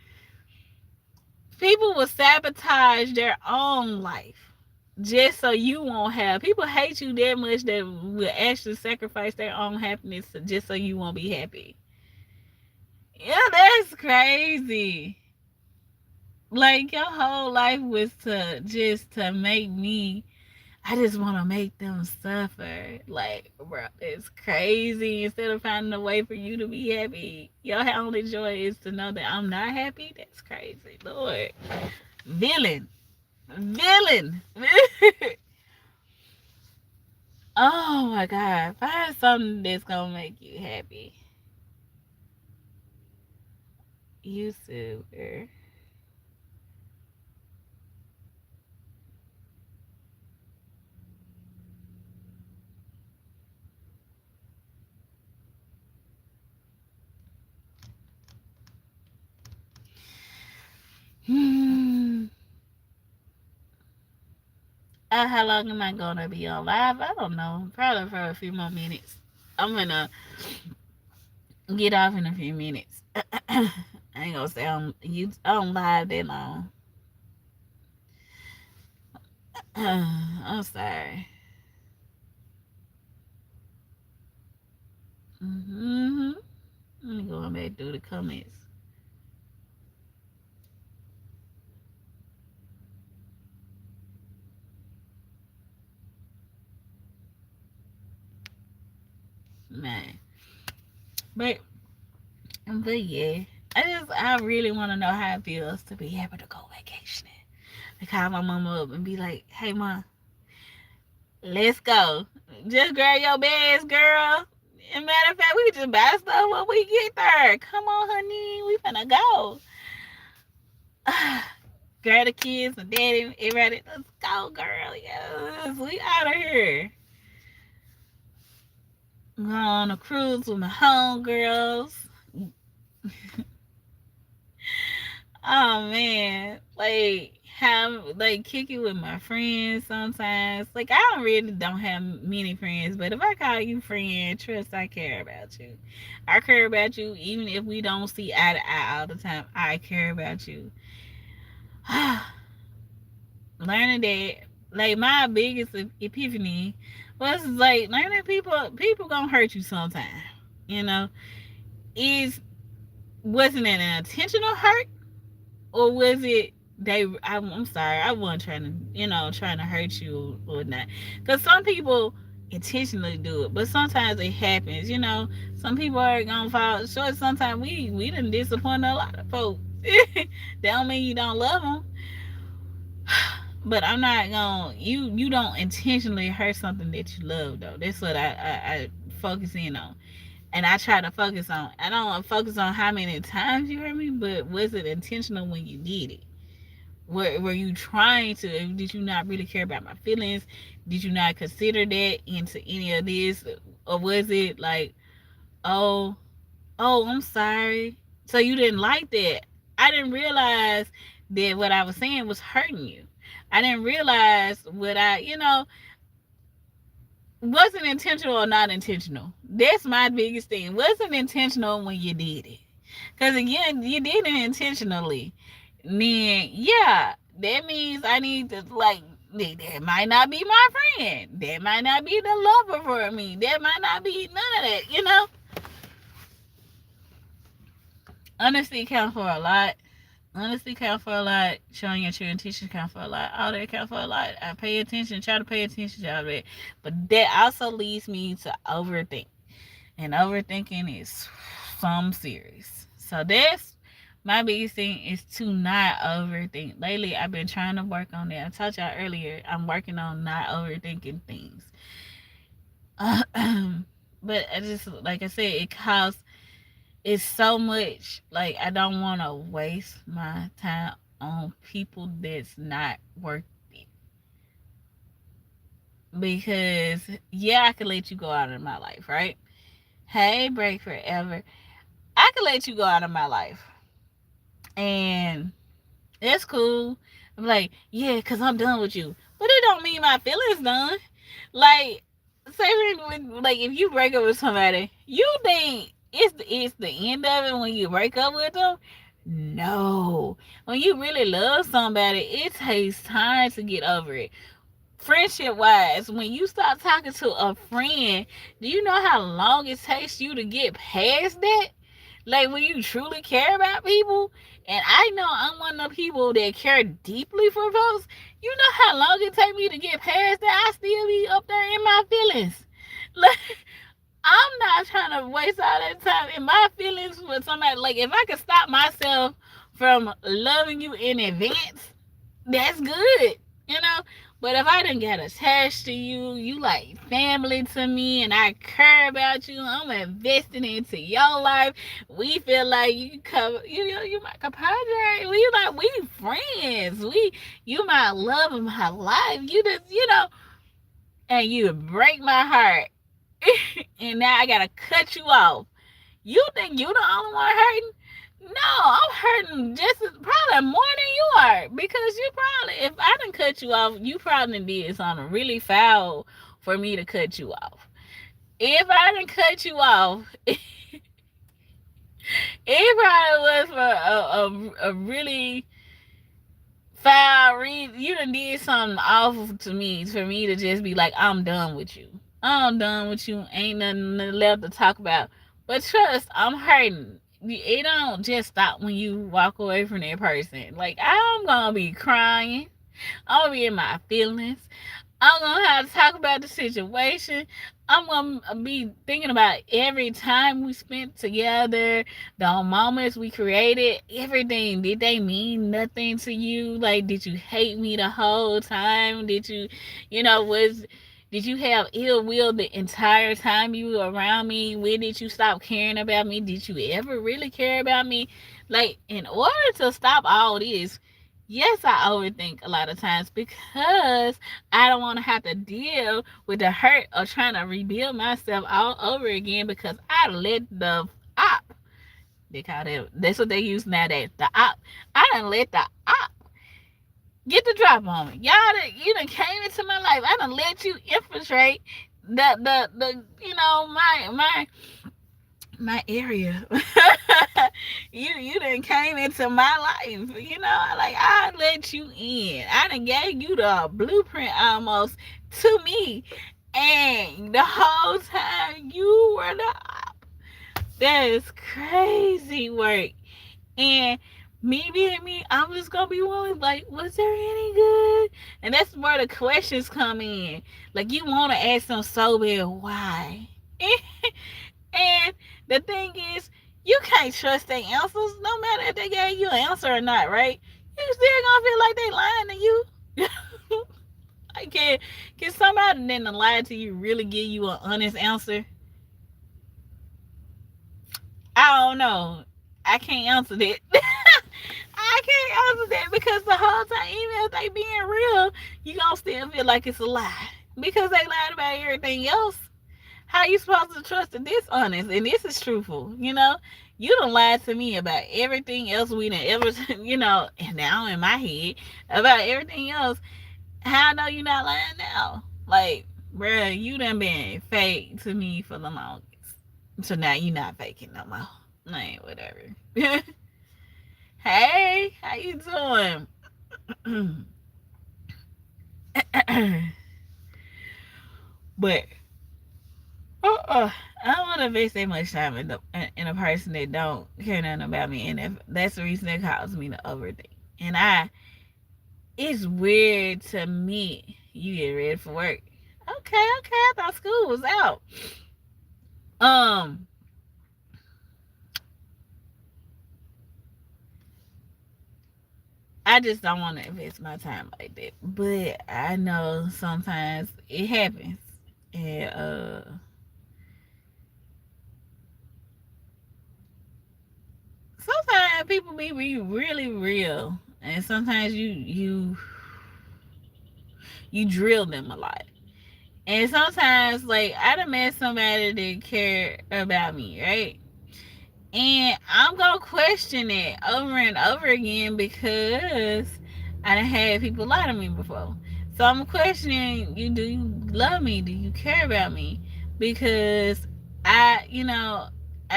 People will sabotage their own life just so you won't have. People hate you that much that will actually sacrifice their own happiness just so you won't be happy. Yeah, that's crazy. Like your whole life was to make me. I just want to make them suffer. Like, bro, it's crazy. Instead of finding a way for you to be happy, your only joy is to know that I'm not happy. That's crazy, Lord. Villain. Villain. Oh my God. Find something that's gonna make you happy. YouTuber. Hmm. How long am I gonna be on live? I don't know. Probably for a few more minutes. I'm gonna get off in a few minutes. I ain't gonna stay on live that long. I'm sorry. Mm-hmm. Let me go back through the comments. man. But yeah, I really want to know how it feels to be able to go vacationing. To call my mama up and be like, "Hey, mom, let's go. Just grab your bags, girl. And matter of fact, we can just buy stuff when we get there. Come on, honey, we finna go. Grab the kids and daddy, everybody, let's go, girl. Yes, we out of here. Go on a cruise with my homegirls. Oh man, like have like kick it with my friends sometimes. Like I don't have many friends, but if I call you friend, trust I care about you. I care about you even if we don't see eye to eye all the time. I care about you. Learning that, like my biggest epiphany was like learning people gonna hurt you sometime. You know, is wasn't it an intentional hurt? Or was it I'm sorry, I wasn't trying to trying to hurt you or not, because some people intentionally do it, but sometimes it happens. Some people are gonna fall short. Sometimes we done disappoint a lot of folks. That don't mean you don't love them, but I'm not gonna you don't intentionally hurt something that you love though. That's what I focus in on. And I try to focus on, I don't focus on how many times you hurt me, but was it intentional when you did it? Were you trying to, did you not really care about my feelings? Did you not consider that into any of this? Or was it like, oh, I'm sorry. So you didn't like that. I didn't realize that what I was saying was hurting you. I didn't realize what wasn't intentional or not intentional. That's my biggest thing. Wasn't intentional when you did it. Because again, you did it intentionally. Then, yeah, that means I need to, like, that might not be my friend. That might not be the lover for me. That might not be none of that. Honesty counts for a lot. Honesty count for a lot. Showing your true intentions count for a lot. All that count for a lot. I pay attention, try to pay attention to all that. But that also leads me to overthink. And overthinking is some serious. So that's my biggest thing, is to not overthink. Lately, I've been trying to work on that. I told y'all earlier, I'm working on not overthinking things. But I just, like I said, it costs, it's so much. Like, I don't want to waste my time on people that's not worth it. Because, yeah, I could let you go out of my life, right? Hey, break forever. I could let you go out of my life. And it's cool. I'm like, yeah, because I'm done with you. But it don't mean my feelings done. Like, say like if you break up with somebody, you think it's the end of it when you break up with them? No. When you really love somebody, it takes time to get over it. Friendship wise, when you start talking to a friend, do you know how long it takes you to get past that? Like when you truly care about people, and I know I'm one of the people that care deeply for folks. You know how long it take me to get past that? I still be up there in my feelings. Like, I'm not trying to waste all that time in my feelings with somebody. Like, if I could stop myself from loving you in advance, that's good, you know. But if I didn't get attached to you, you like family to me, and I care about you, I'm investing into your life. We feel like you cover, you my compadre. We friends. You my love of my life. You just, and you break my heart, and now I gotta cut you off. You think you the only one hurting? No, I'm hurting just probably more than you are, because you probably, if I didn't cut you off, you probably did something really foul for me to cut you off. If I didn't cut you off, it probably was for a really foul reason. You done did something awful to me for me to just be like, I'm done with you. I'm done with you. Ain't nothing left to talk about. But trust, I'm hurting. It don't just stop when you walk away from that person. Like, I'm gonna be crying. I'm gonna be in my feelings. I'm gonna have to talk about the situation. I'm gonna be thinking about every time we spent together, the moments we created, everything. Did they mean nothing to you? Like, did you hate me the whole time? Was did you have ill will the entire time you were around me? When did you stop caring about me? Did you ever really care about me? Like, in order to stop all this, yes, I overthink a lot of times because I don't want to have to deal with the hurt of trying to rebuild myself all over again because I let the op, they call it, that's what they use nowadays, the op. I done let the op get the drop on me. You done came into my life. I done let you infiltrate my area. You done came into my life. Like, I let you in. I done gave you the blueprint almost to me. And the whole time you were the op. That is crazy work. And me being me, I'm just gonna be one like, was there any good? And that's where the questions come in. Like, you wanna ask them so bad, why? And the thing is, you can't trust their answers, no matter if they gave you an answer or not, right? You still gonna feel like they lying to you. Like, can somebody then lie to you really give you an honest answer? I don't know. I can't answer that. I can't answer that because the whole time, even if they being real, you gonna still feel like it's a lie because they lied about everything else. How you supposed to trust the dishonest? And this is truthful, You done lied to me about everything else we done ever, and now in my head about everything else. How I know you not lying now? Like, bruh, you done been fake to me for the longest. So now you not faking no more. Like, whatever. Hey, how you doing? But I don't want to waste that much time in a person that don't care nothing about me, and if that's the reason that causes me to overthink. And it's weird to me. You get ready for work? Okay. I thought school was out. Um, I just don't want to invest my time like that. But I know sometimes it happens, and sometimes people be really real, and sometimes you drill them a lot. And sometimes, like, I done met somebody that care about me, right? And I'm gonna question it over and over again because I done had people lie to me before. So I'm questioning you. Do you love me? Do you care about me? Because I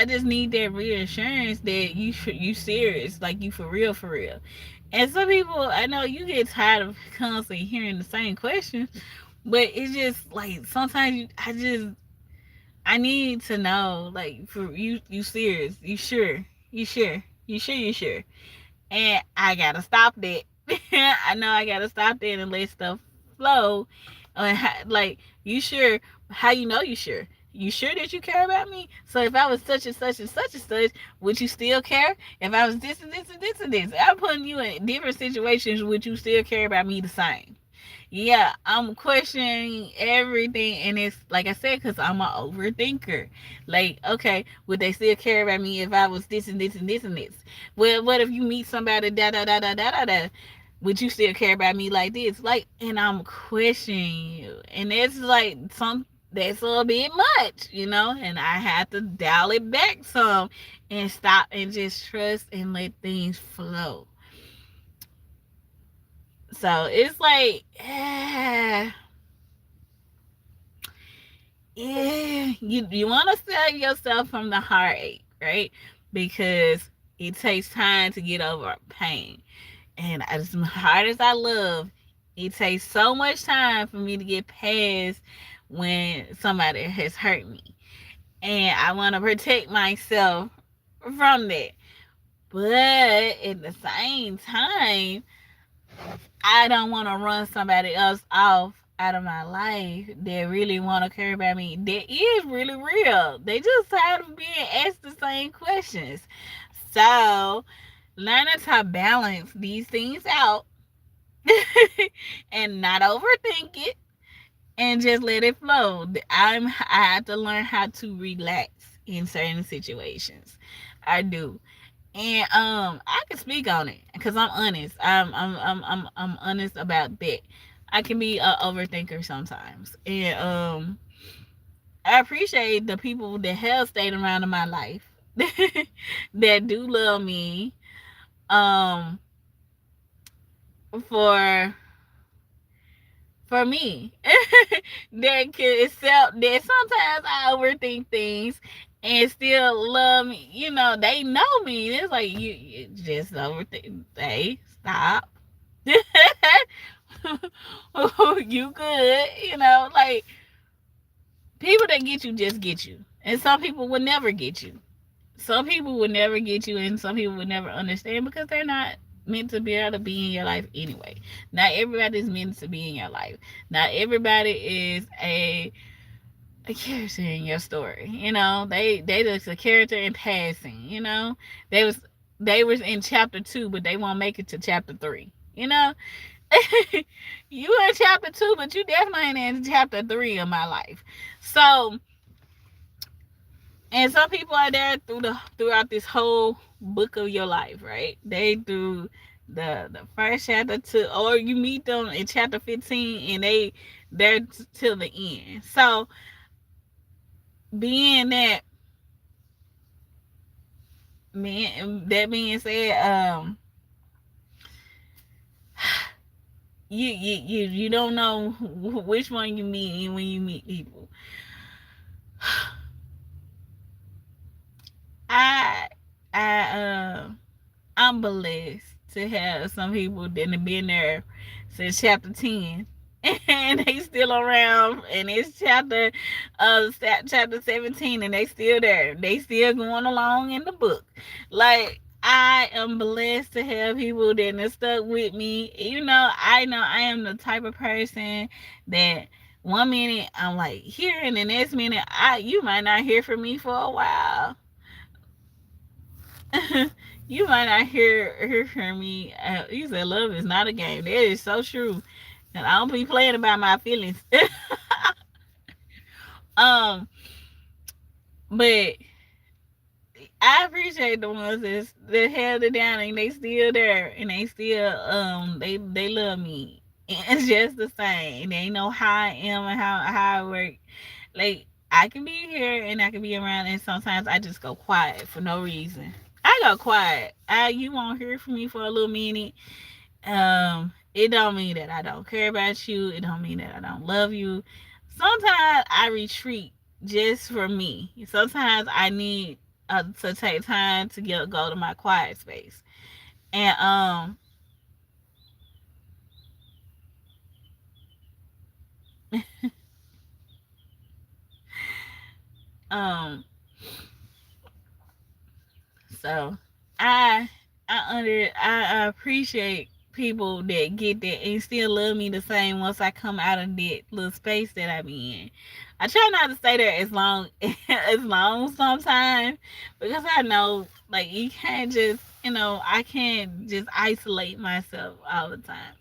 just need that reassurance that you serious, like you for real, for real. And some people, I know you get tired of constantly hearing the same questions, but it's just like sometimes I need to know, like, for you serious, you sure, you sure, and I gotta stop that. I know I gotta stop that and let stuff flow. Like, you sure? How you know you sure? You sure that you care about me? So if I was such and such and such and such, would you still care? If I was this and this and this and this, I'm putting you in different situations. Would you still care about me the same? Yeah, I'm questioning everything, and it's like I said, because I'm an overthinker. Like, okay, would they still care about me if I was this and this and this and this? Well, what if you meet somebody da da da da da da da? Would you still care about me like this? Like, and I'm questioning you, and it's like that's a bit much, and I have to dial it back some and stop and just trust and let things flow. So it's like, you want to save yourself from the heartache, right? Because it takes time to get over pain. And as hard as I love, it takes so much time for me to get past when somebody has hurt me. And I want to protect myself from that. But at the same time, I don't want to run somebody else off out of my life that really want to care about me, that is really real. They just tired of being asked the same questions. So learning to balance these things out and not overthink it and just let it flow. I have to learn how to relax in certain situations. I do. And I can speak on it because I'm honest. I'm honest about that. I can be an overthinker sometimes. And I appreciate the people that have stayed around in my life that do love me um for me that can accept that sometimes I overthink things and still love me. You know, they know me. It's like you just overthink. Hey, stop. You good. You know, like people that get you just get you. And some people will never get you. Some people will never get you, and some people will never understand because they're not meant to be able to be in your life anyway. Not everybody is meant to be in your life. Not everybody is a character in your story. You know, they just a character in passing. You know, they was they was in chapter 2, but they won't make it to chapter 3. You know, you in chapter 2, but you definitely ain't in chapter 3 of my life. So, and some people are there throughout this whole book of your life, right? They do the first chapter to, or you meet them in chapter 15, and they're till the end. So being that being said, you don't know which one you meet when you meet people. I I I'm blessed to have some people that have been there since chapter 10 and they still around, and it's chapter 17 and they still there. They still going along in the book. Like, I am blessed to have people that have stuck with me. You know I am the type of person that one minute I'm like here, and the next minute you might not hear from me for a while. You might not hear from me. You said love is not a game. That is so true, and I don't be playing about my feelings. um, but I appreciate the ones that held it down and they still there, and they still they love me. And it's just the same. They know how I am and how I work. Like, I can be here and I can be around, and sometimes I just go quiet for no reason. I go quiet. You won't hear from me for a little minute. It don't mean that I don't care about you. It don't mean that I don't love you. Sometimes I retreat just for me. Sometimes I need to take time to go to my quiet space. And um so I I appreciate people that get that and still love me the same once I come out of that little space that I'm in. I try not to stay there as long as long sometimes, because I know, like, you can't just, I can't just isolate myself all the time,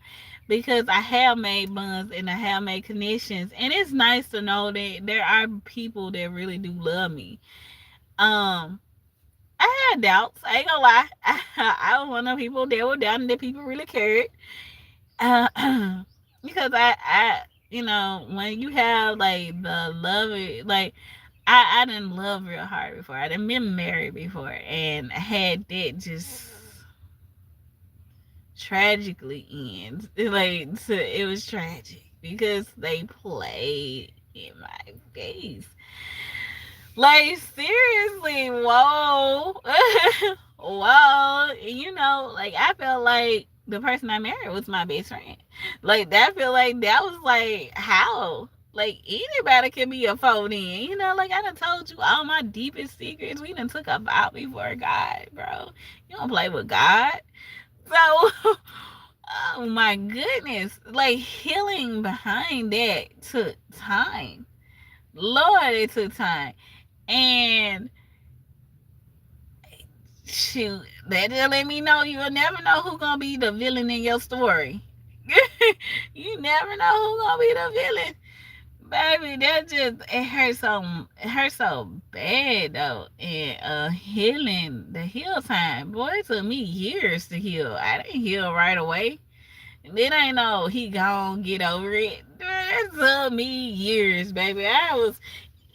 because I have made bonds and I have made connections, and it's nice to know that there are people that really do love me. Um, I had doubts. I ain't gonna lie. I was one of the people that were doubting that people really cared. Uh, because when you have like the love, like I didn't love real hard before. I didn't been married before, and had that just tragically end. Like, it was tragic because they played in my face. Like, seriously, whoa. Whoa. Like, I felt like the person I married was my best friend. Like, that feel like that was like, how? Like, anybody can be a phone in. Like, I done told you all my deepest secrets. We done took a vow before God, bro. You don't play with God. So, Oh my goodness. Like healing behind that took time. Lord, it took time. And shoot, that just let me know you'll never know who's gonna be the villain in your story. You never know who's gonna be the villain. Baby, that just it hurts so bad though. And healing the heal time. Boy, it took me years to heal. I didn't heal right away. And then I know he gone get over it. It took me years, baby.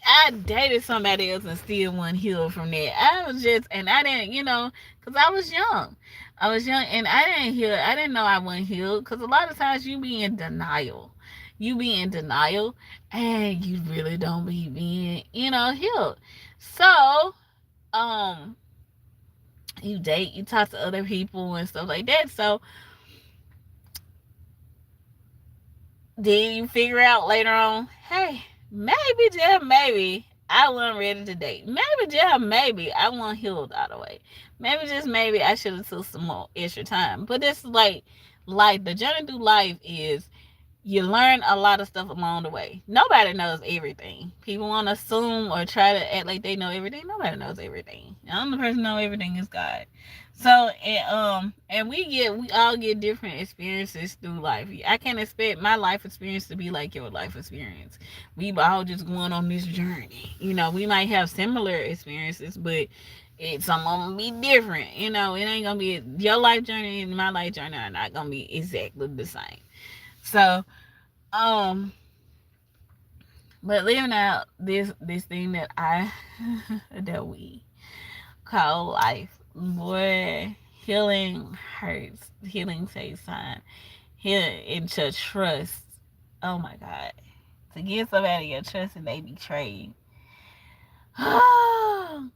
I dated somebody else and still wasn't healed from that. I was just, and I didn't, because I was young. I was young and I didn't heal. I didn't know I wasn't healed because a lot of times you be in denial. You be in denial and you really don't be being, healed. So, um, you date, you talk to other people and stuff like that. So, then you figure out later on, hey, maybe just maybe I wasn't ready to date. Maybe just maybe I wasn't healed all the way. Maybe just maybe I should have took some more extra time. But it's like the journey through life is you learn a lot of stuff along the way. Nobody knows everything. People want to assume or try to act like they know everything. Nobody knows everything. The only person who knows everything is God. So and we all get different experiences through life. I can't expect my life experience to be like your life experience. We all just going on this journey. We might have similar experiences, but some of them be different. It ain't gonna be your life journey and my life journey are not gonna be exactly the same. So, but living out this thing that that we call life, boy, healing hurts. Healing takes time. Healing into trust. Oh my God, to give somebody your trust and they betray you. To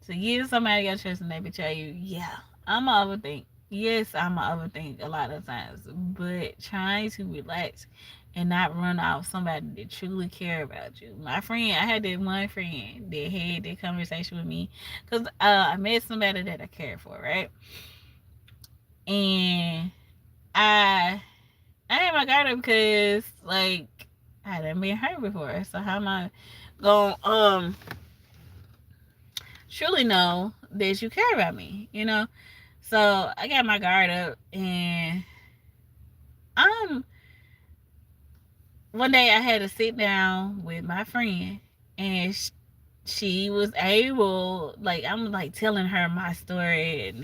give somebody your trust and they betray you, yeah, I'm a overthink. Yes, I'm a overthink a lot of times, but trying to relax and not run off somebody that truly care about you. My friend, I had that one friend that had that conversation with me because I met somebody that I cared for, right? And I had my guard up because like I hadn't been hurt before, so how am I going truly know that you care about me? So I got my guard up, and one day I had to sit down with my friend, and she was able, like, I'm like telling her my story, and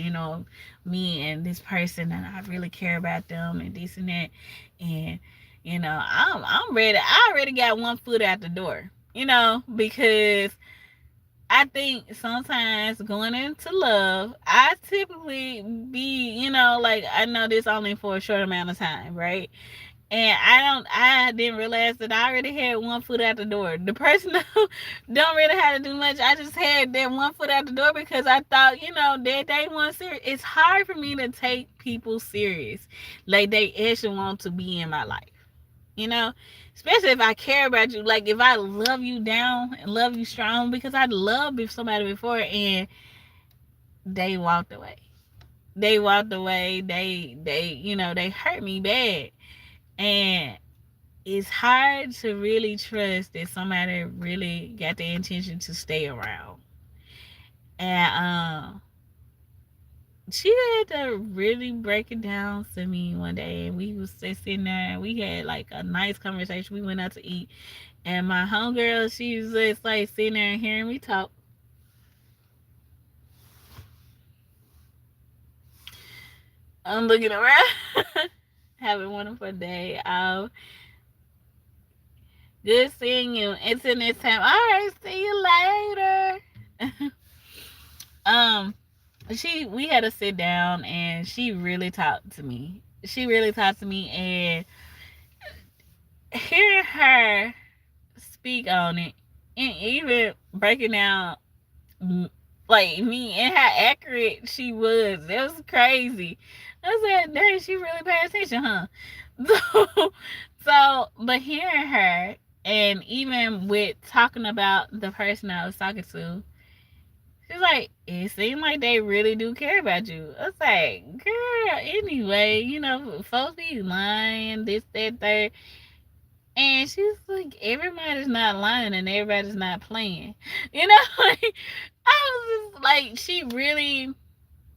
me and this person, and I really care about them, and this and that, and I'm ready. I already got one foot out the door, because I think sometimes going into love, I typically be, like I know this only for a short amount of time, right? And I didn't realize that I already had one foot out the door. The person who don't really have to do much, I just had that one foot out the door because I thought, that they want serious. It's hard for me to take people serious. Like they actually want to be in my life, you know? Especially if I care about you. Like if I love you down and love you strong, because I loved somebody before and they walked away. They walked away. They hurt me bad. And it's hard to really trust that somebody really got the intention to stay around. And she had to really break it down to me one day, and we was just sitting there and we had like a nice conversation. We went out to eat, and my homegirl, she was just like sitting there and hearing me talk. I'm looking around. Have a wonderful day. Good seeing you. Until next time. All right, see you later. We had to sit down and she really talked to me. And hearing her speak on it and even breaking down like me and how accurate she was. It was crazy. I said, dang, she really paid attention, huh? But hearing her and even with talking about the person I was talking to, She's like, it seems like they really do care about you. I was like, girl, anyway, folks be lying, this, that, third. And she's like, everybody's not lying and everybody's not playing. Like, I was just like, she really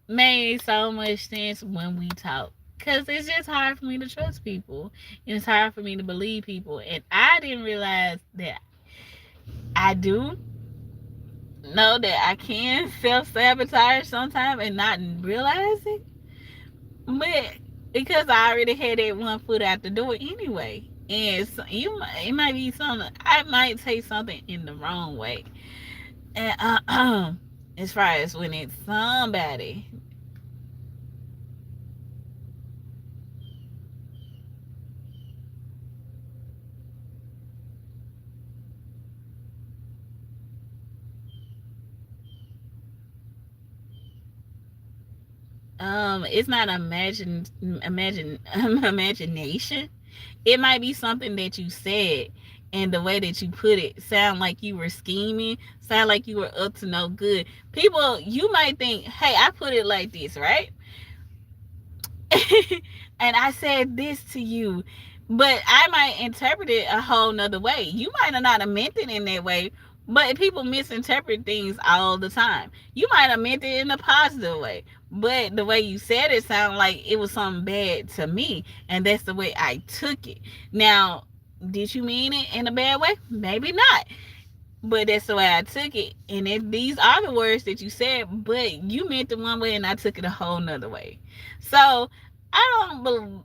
made so much sense when we talk. Because it's just hard for me to trust people. And it's hard for me to believe people. And I didn't realize that I do know that I can self sabotage sometimes and not realize it. But because I already had that one foot out the door anyway. And so it might be something, I might take something in the wrong way. And as far as when it's somebody. It's not imagination. It might be something that you said, and the way that you put it sound like you were scheming, sound like you were up to no good. People, you might think, hey, I put it like this, right? And I said this to you, but I might interpret it a whole nother way. You might have not have meant it in that way, but people misinterpret things all the time. You might have meant it in a positive way, but the way you said it sounded like it was something bad to me, and that's the way I took it. Now, did you mean it in a bad way? Maybe not, but that's the way I took it. And these are the words that you said, but you meant it one way and I took it a whole nother way. So I don't believe,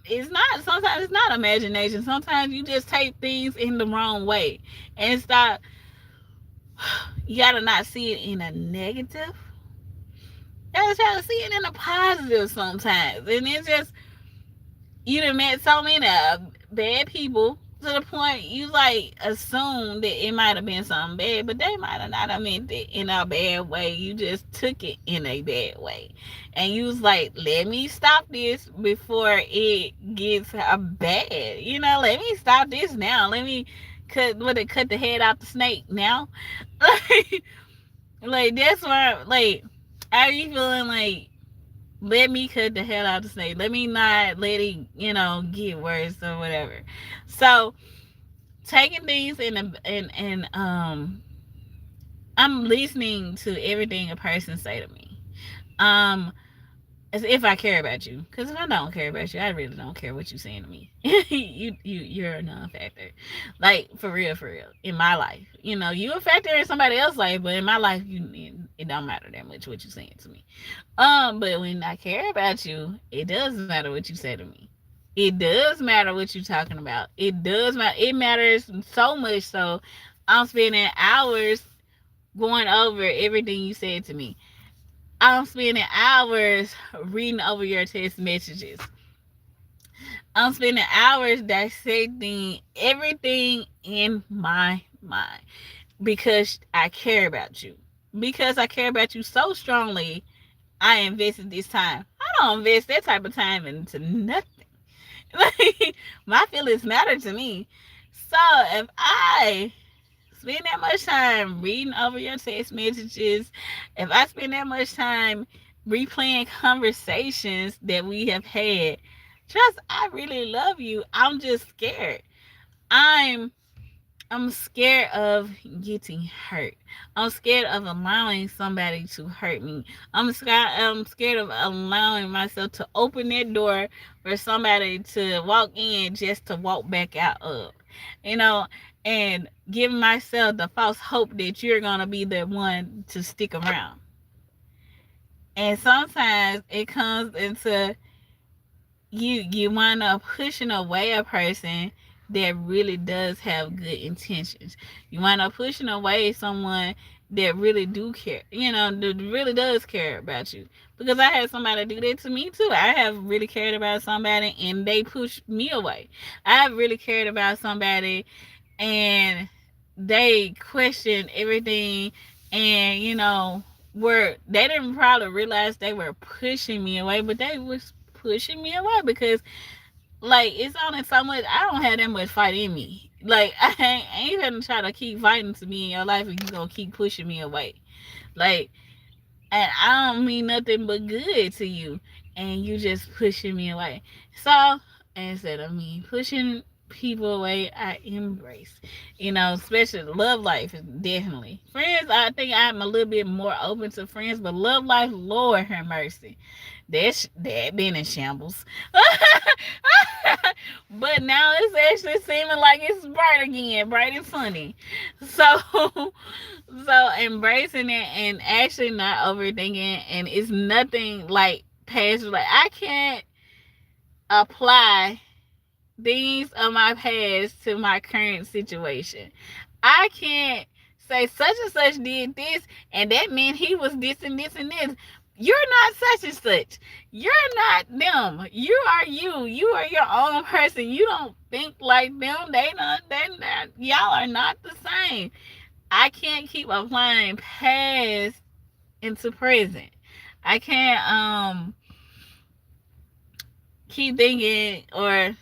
it's not, sometimes it's not imagination. Sometimes you just take things in the wrong way and stop. You gotta not see it in a negative. You gotta try to see it in a positive sometimes. And it's just, you done met so many bad people to the point you like assume that it might have been something bad, but they might have not have meant it in a bad way. You just took it in a bad way, and you was like, "Let me stop this before it gets bad." Let me stop this now. Let me cut the head off the snake now. like that's why. Like, are you feeling like? Let me cut the hell out of the snake. Let me not let it, get worse or whatever. So taking things I'm listening to everything a person say to me. Um, as if I care about you. Because if I don't care about you, I really don't care what you're saying to me. You're a non-factor. Like, for real, for real. In my life. You a factor in somebody else's life, but in my life, it don't matter that much what you're saying to me. But when I care about you, it does matter what you say to me. It does matter what you're talking about. It does matter. It matters so much so I'm spending hours going over everything you said to me. I'm spending hours reading over your text messages. I'm spending hours dissecting everything in my mind because I care about you. Because I care about you so strongly, I invested this time. I don't invest that type of time into nothing. My feelings matter to me. So if I spend that much time reading over your text messages, if I spend that much time replaying conversations that we have had, trust, I really love you. I'm just scared. I'm I'm scared of getting hurt. I'm scared of allowing somebody to hurt me. I'm scared of allowing myself to open that door for somebody to walk in just to walk back out of. You know, and giving myself the false hope that you're gonna be the one to stick around. And sometimes it comes into you wind up pushing away a person that really does have good intentions. You wind up pushing away someone that really do care, that really does care about you. Because I had somebody do that to me too. I have really cared about somebody and they pushed me away. I have really cared about somebody and they questioned everything, and were they didn't probably realize they were pushing me away, but they was pushing me away because like it's only so much. I don't have that much fight in me. Like I ain't gonna try to keep fighting to me in your life and you gonna keep pushing me away. Like, and I don't mean nothing but good to you, and you just pushing me away. So instead of me pushing people away, I embrace. Especially love life is definitely friends. I think I'm a little bit more open to friends, but love life, Lord have mercy, that been in shambles. But now it's actually seeming like it's bright again, bright and sunny. So, so embracing it and actually not overthinking, and it's nothing like past. Like I can't apply things of my past to my current situation. I can't say such and such did this, and that meant he was this and this and this. You're not such and such. You're not them. You are you. You are your own person. You don't think like them. They not. They not. Y'all are not the same. I can't keep applying past into present. I can't keep thinking or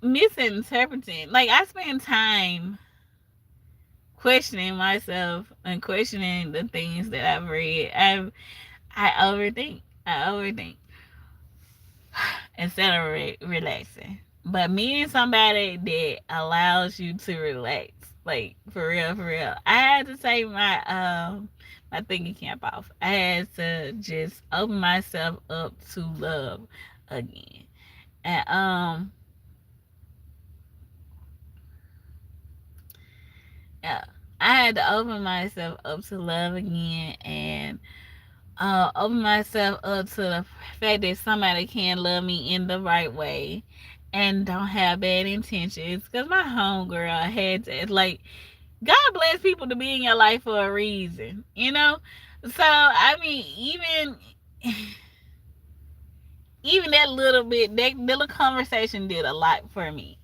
misinterpreting. Like I spend time questioning myself and questioning the things that I've read. I overthink. I overthink instead of relaxing. But meeting somebody that allows you to relax, like for real, for real. I had to take my thinking cap off. I had to just open myself up to love again. And yeah, I had to open myself up to love again, and open myself up to the fact that somebody can love me in the right way and don't have bad intentions. Because my homegirl had to, like, God bless people to be in your life for a reason, you know? So, I mean, even that little bit, that little conversation did a lot for me.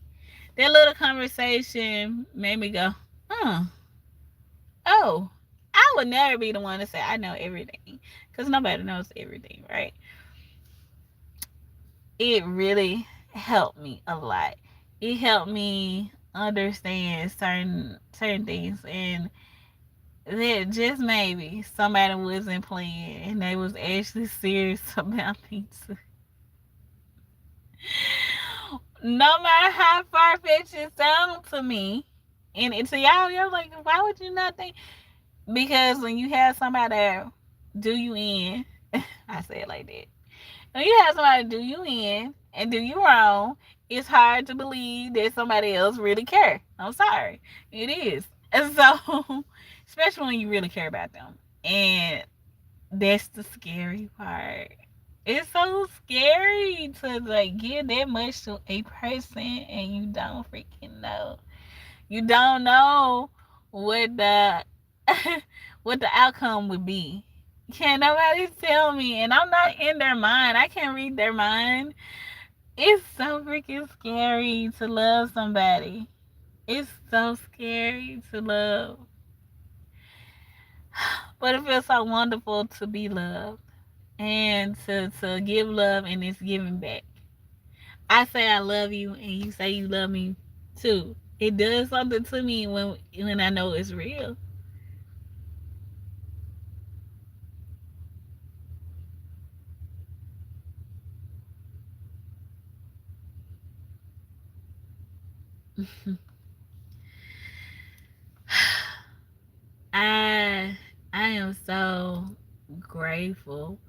That little conversation made me go, oh, oh, I would never be the one to say I know everything, because nobody knows everything, right? It really helped me a lot. It helped me understand certain things, and that just maybe somebody wasn't playing and they was actually serious about me too. No matter how far fetched it sounds to me, and to y'all, you're like, why would you not think? Because when you have somebody that do you in, I say it like that. When you have somebody do you in and do you wrong, it's hard to believe that somebody else really care. I'm sorry, it is. And so, especially when you really care about them, and that's the scary part. It's so scary to like give that much to a person and you don't freaking know. You don't know what the what the outcome would be. Can't nobody tell me, and I'm not in their mind. I can't read their mind. It's so freaking scary to love somebody. It's so scary to love. But it feels so wonderful to be loved and to give love, and it's giving back. I say I love you and you say you love me too. It does something to me when I know it's real. I I am so grateful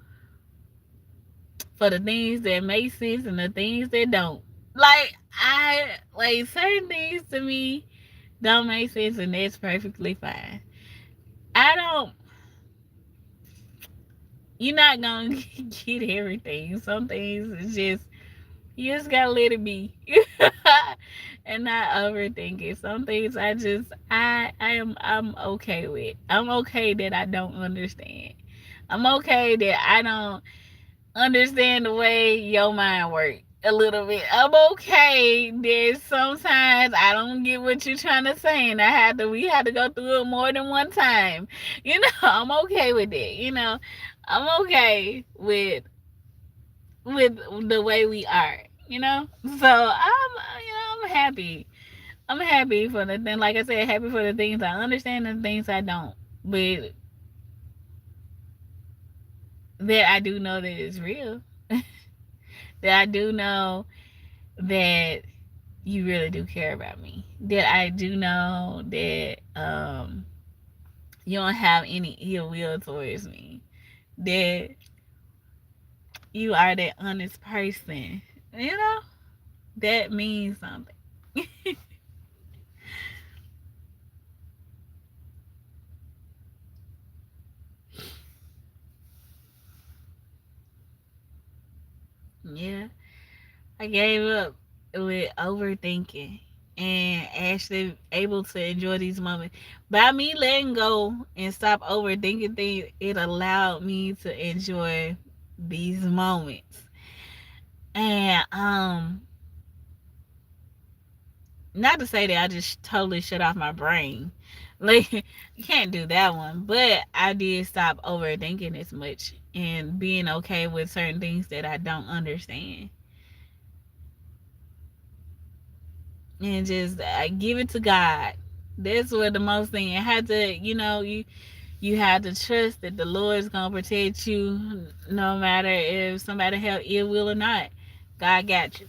for the things that make sense and the things that don't. Like certain things to me don't make sense, and that's perfectly fine. I don't You're not gonna get everything. Some things is just you just gotta let it be. And not overthink it. Some things I'm okay with. I'm okay that I don't understand. I'm okay that I don't understand the way your mind works a little bit. I'm okay that sometimes I don't get what you're trying to say, and we have to go through it more than one time. I'm okay with that. I'm okay with the way we are. So I'm happy. I'm happy for the thing. Like I said, happy for the things I understand and the things I don't. But that I do know that it's real. That I do know that you really do care about me. That I do know that you don't have any ill will towards me. That you are that honest person. You know? That means something. Yeah. I gave up with overthinking and actually able to enjoy these moments. By me letting go and stop overthinking things, it allowed me to enjoy these moments. And not to say that I just totally shut off my brain. Like you can't do that one. But I did stop overthinking as much and being okay with certain things that I don't understand. And just give it to God. That's what the most thing. It had to, you have to trust that the Lord's gonna protect you, no matter if somebody have ill will or not. God got you.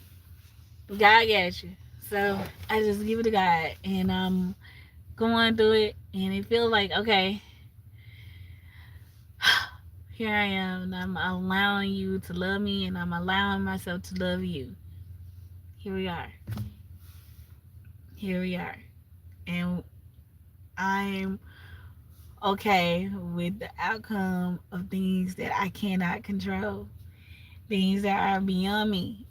God got you. So I just give it to God, and I'm going through it, and it feels like okay. Here I am, and I'm allowing you to love me, and I'm allowing myself to love you. Here we are. Here we are, and I'm okay with the outcome of things that I cannot control, things that are beyond me.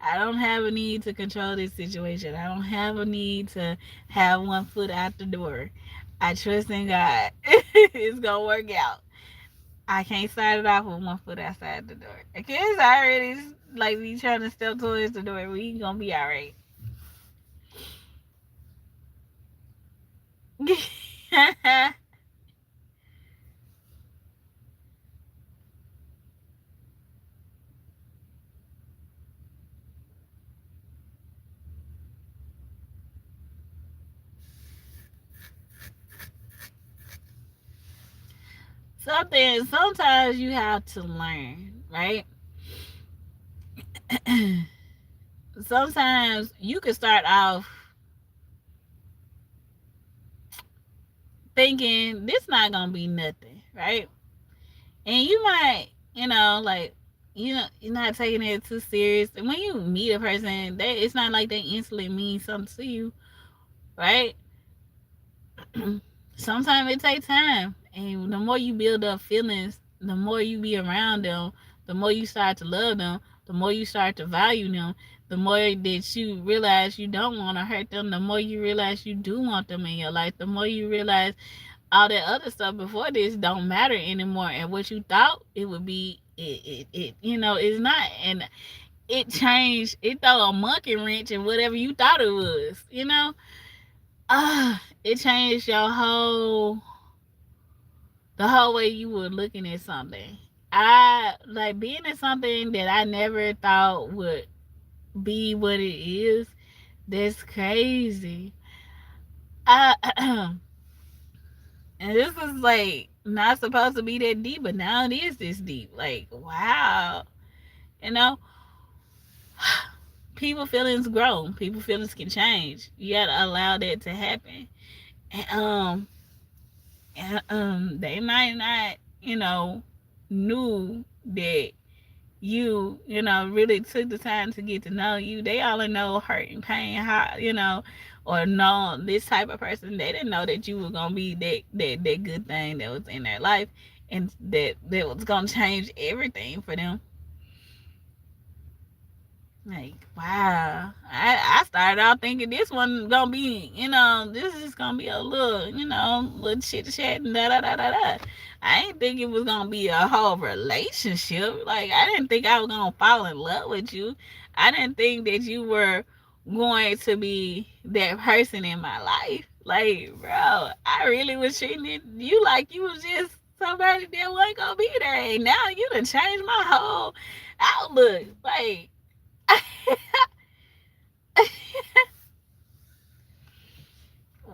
I don't have a need to control this situation. I don't have a need to have one foot out the door. I trust in God. It's gonna work out. I can't start it off with one foot outside the door. Okay, it's already like me trying to step towards the door. We gonna be all right. Sometimes you have to learn, right? Sometimes you can start off thinking this not gonna be nothing, right? And you might, like, you're not taking it too serious. And when you meet a person, it's not like they instantly mean something to you, right? Sometimes it takes time, and the more you build up feelings, the more you be around them, the more you start to love them, the more you start to value them, the more that you realize you don't want to hurt them, the more you realize you do want them in your life, the more you realize all that other stuff before this don't matter anymore, and what you thought it would be, it's not. And it changed. It throw a monkey wrench in whatever you thought it was. It changed the whole way you were looking at something. I like being in something that I never thought would be what it is. That's crazy. I And this is like not supposed to be that deep, but now it is this deep. Like, wow. You know, people feelings grow. People feelings can change. You gotta allow that to happen. And they might not, knew that really took the time to get to know you. They only know hurt and pain, how, or know this type of person. They didn't know that you were gonna be that good thing that was in their life, and that was gonna change everything for them. Like, wow. I started out thinking this one gonna be, this is gonna be a little, little chit chat and da da da da da. I didn't think it was gonna be a whole relationship. Like, I didn't think I was gonna fall in love with you. I didn't think that you were going to be that person in my life. Like, bro, I really was treating you like you was just somebody that wasn't gonna be there. And now you done changed my whole outlook. Like,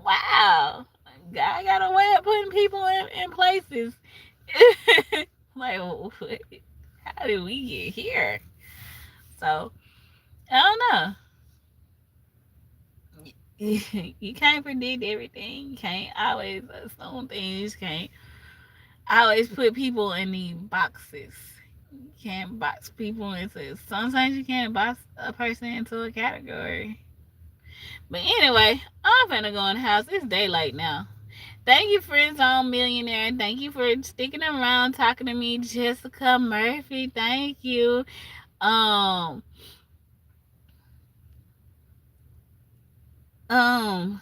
wow. God got a way of putting people in places. how did we get here? So I don't know. You can't predict everything. You can't always assume things. You can't always put people in these boxes. You can't box people into. Sometimes you can't box a person into a category. But anyway, I'm finna go in the house. It's daylight now. Thank you, Friends on Millionaire. Thank you for sticking around talking to me, Jessica Murphy. Thank you. Um, um,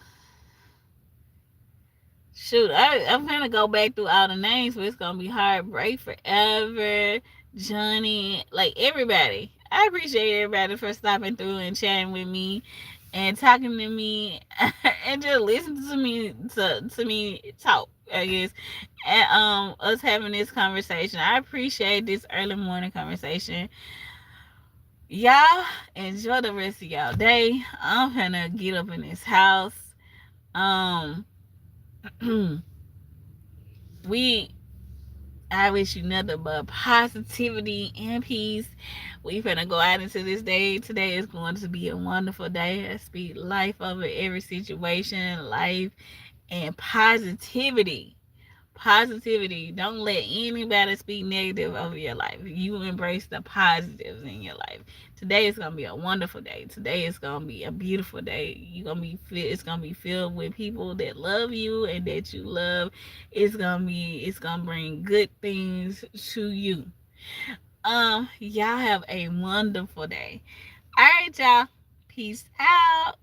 shoot, I'm gonna go back through all the names, but it's gonna be Heartbreak Forever, Johnny, like everybody. I appreciate everybody for stopping through and chatting with me and talking to me and just listening to me talk, I guess. And us having this conversation. I appreciate this early morning conversation. Y'all enjoy the rest of y'all day. I'm gonna get up in this house. Um we I wish you nothing but positivity and peace. We finna go out into this day. Today is going to be a wonderful day. I speak life over every situation, life and positivity. Positivity. Don't let anybody speak negative over your life. You embrace the positives in your life. Today is gonna be a wonderful day. Today is gonna be a beautiful day. It's gonna be filled with people that love you and that you love. It's gonna bring good things to you. Y'all have a wonderful day. All right, y'all. Peace out.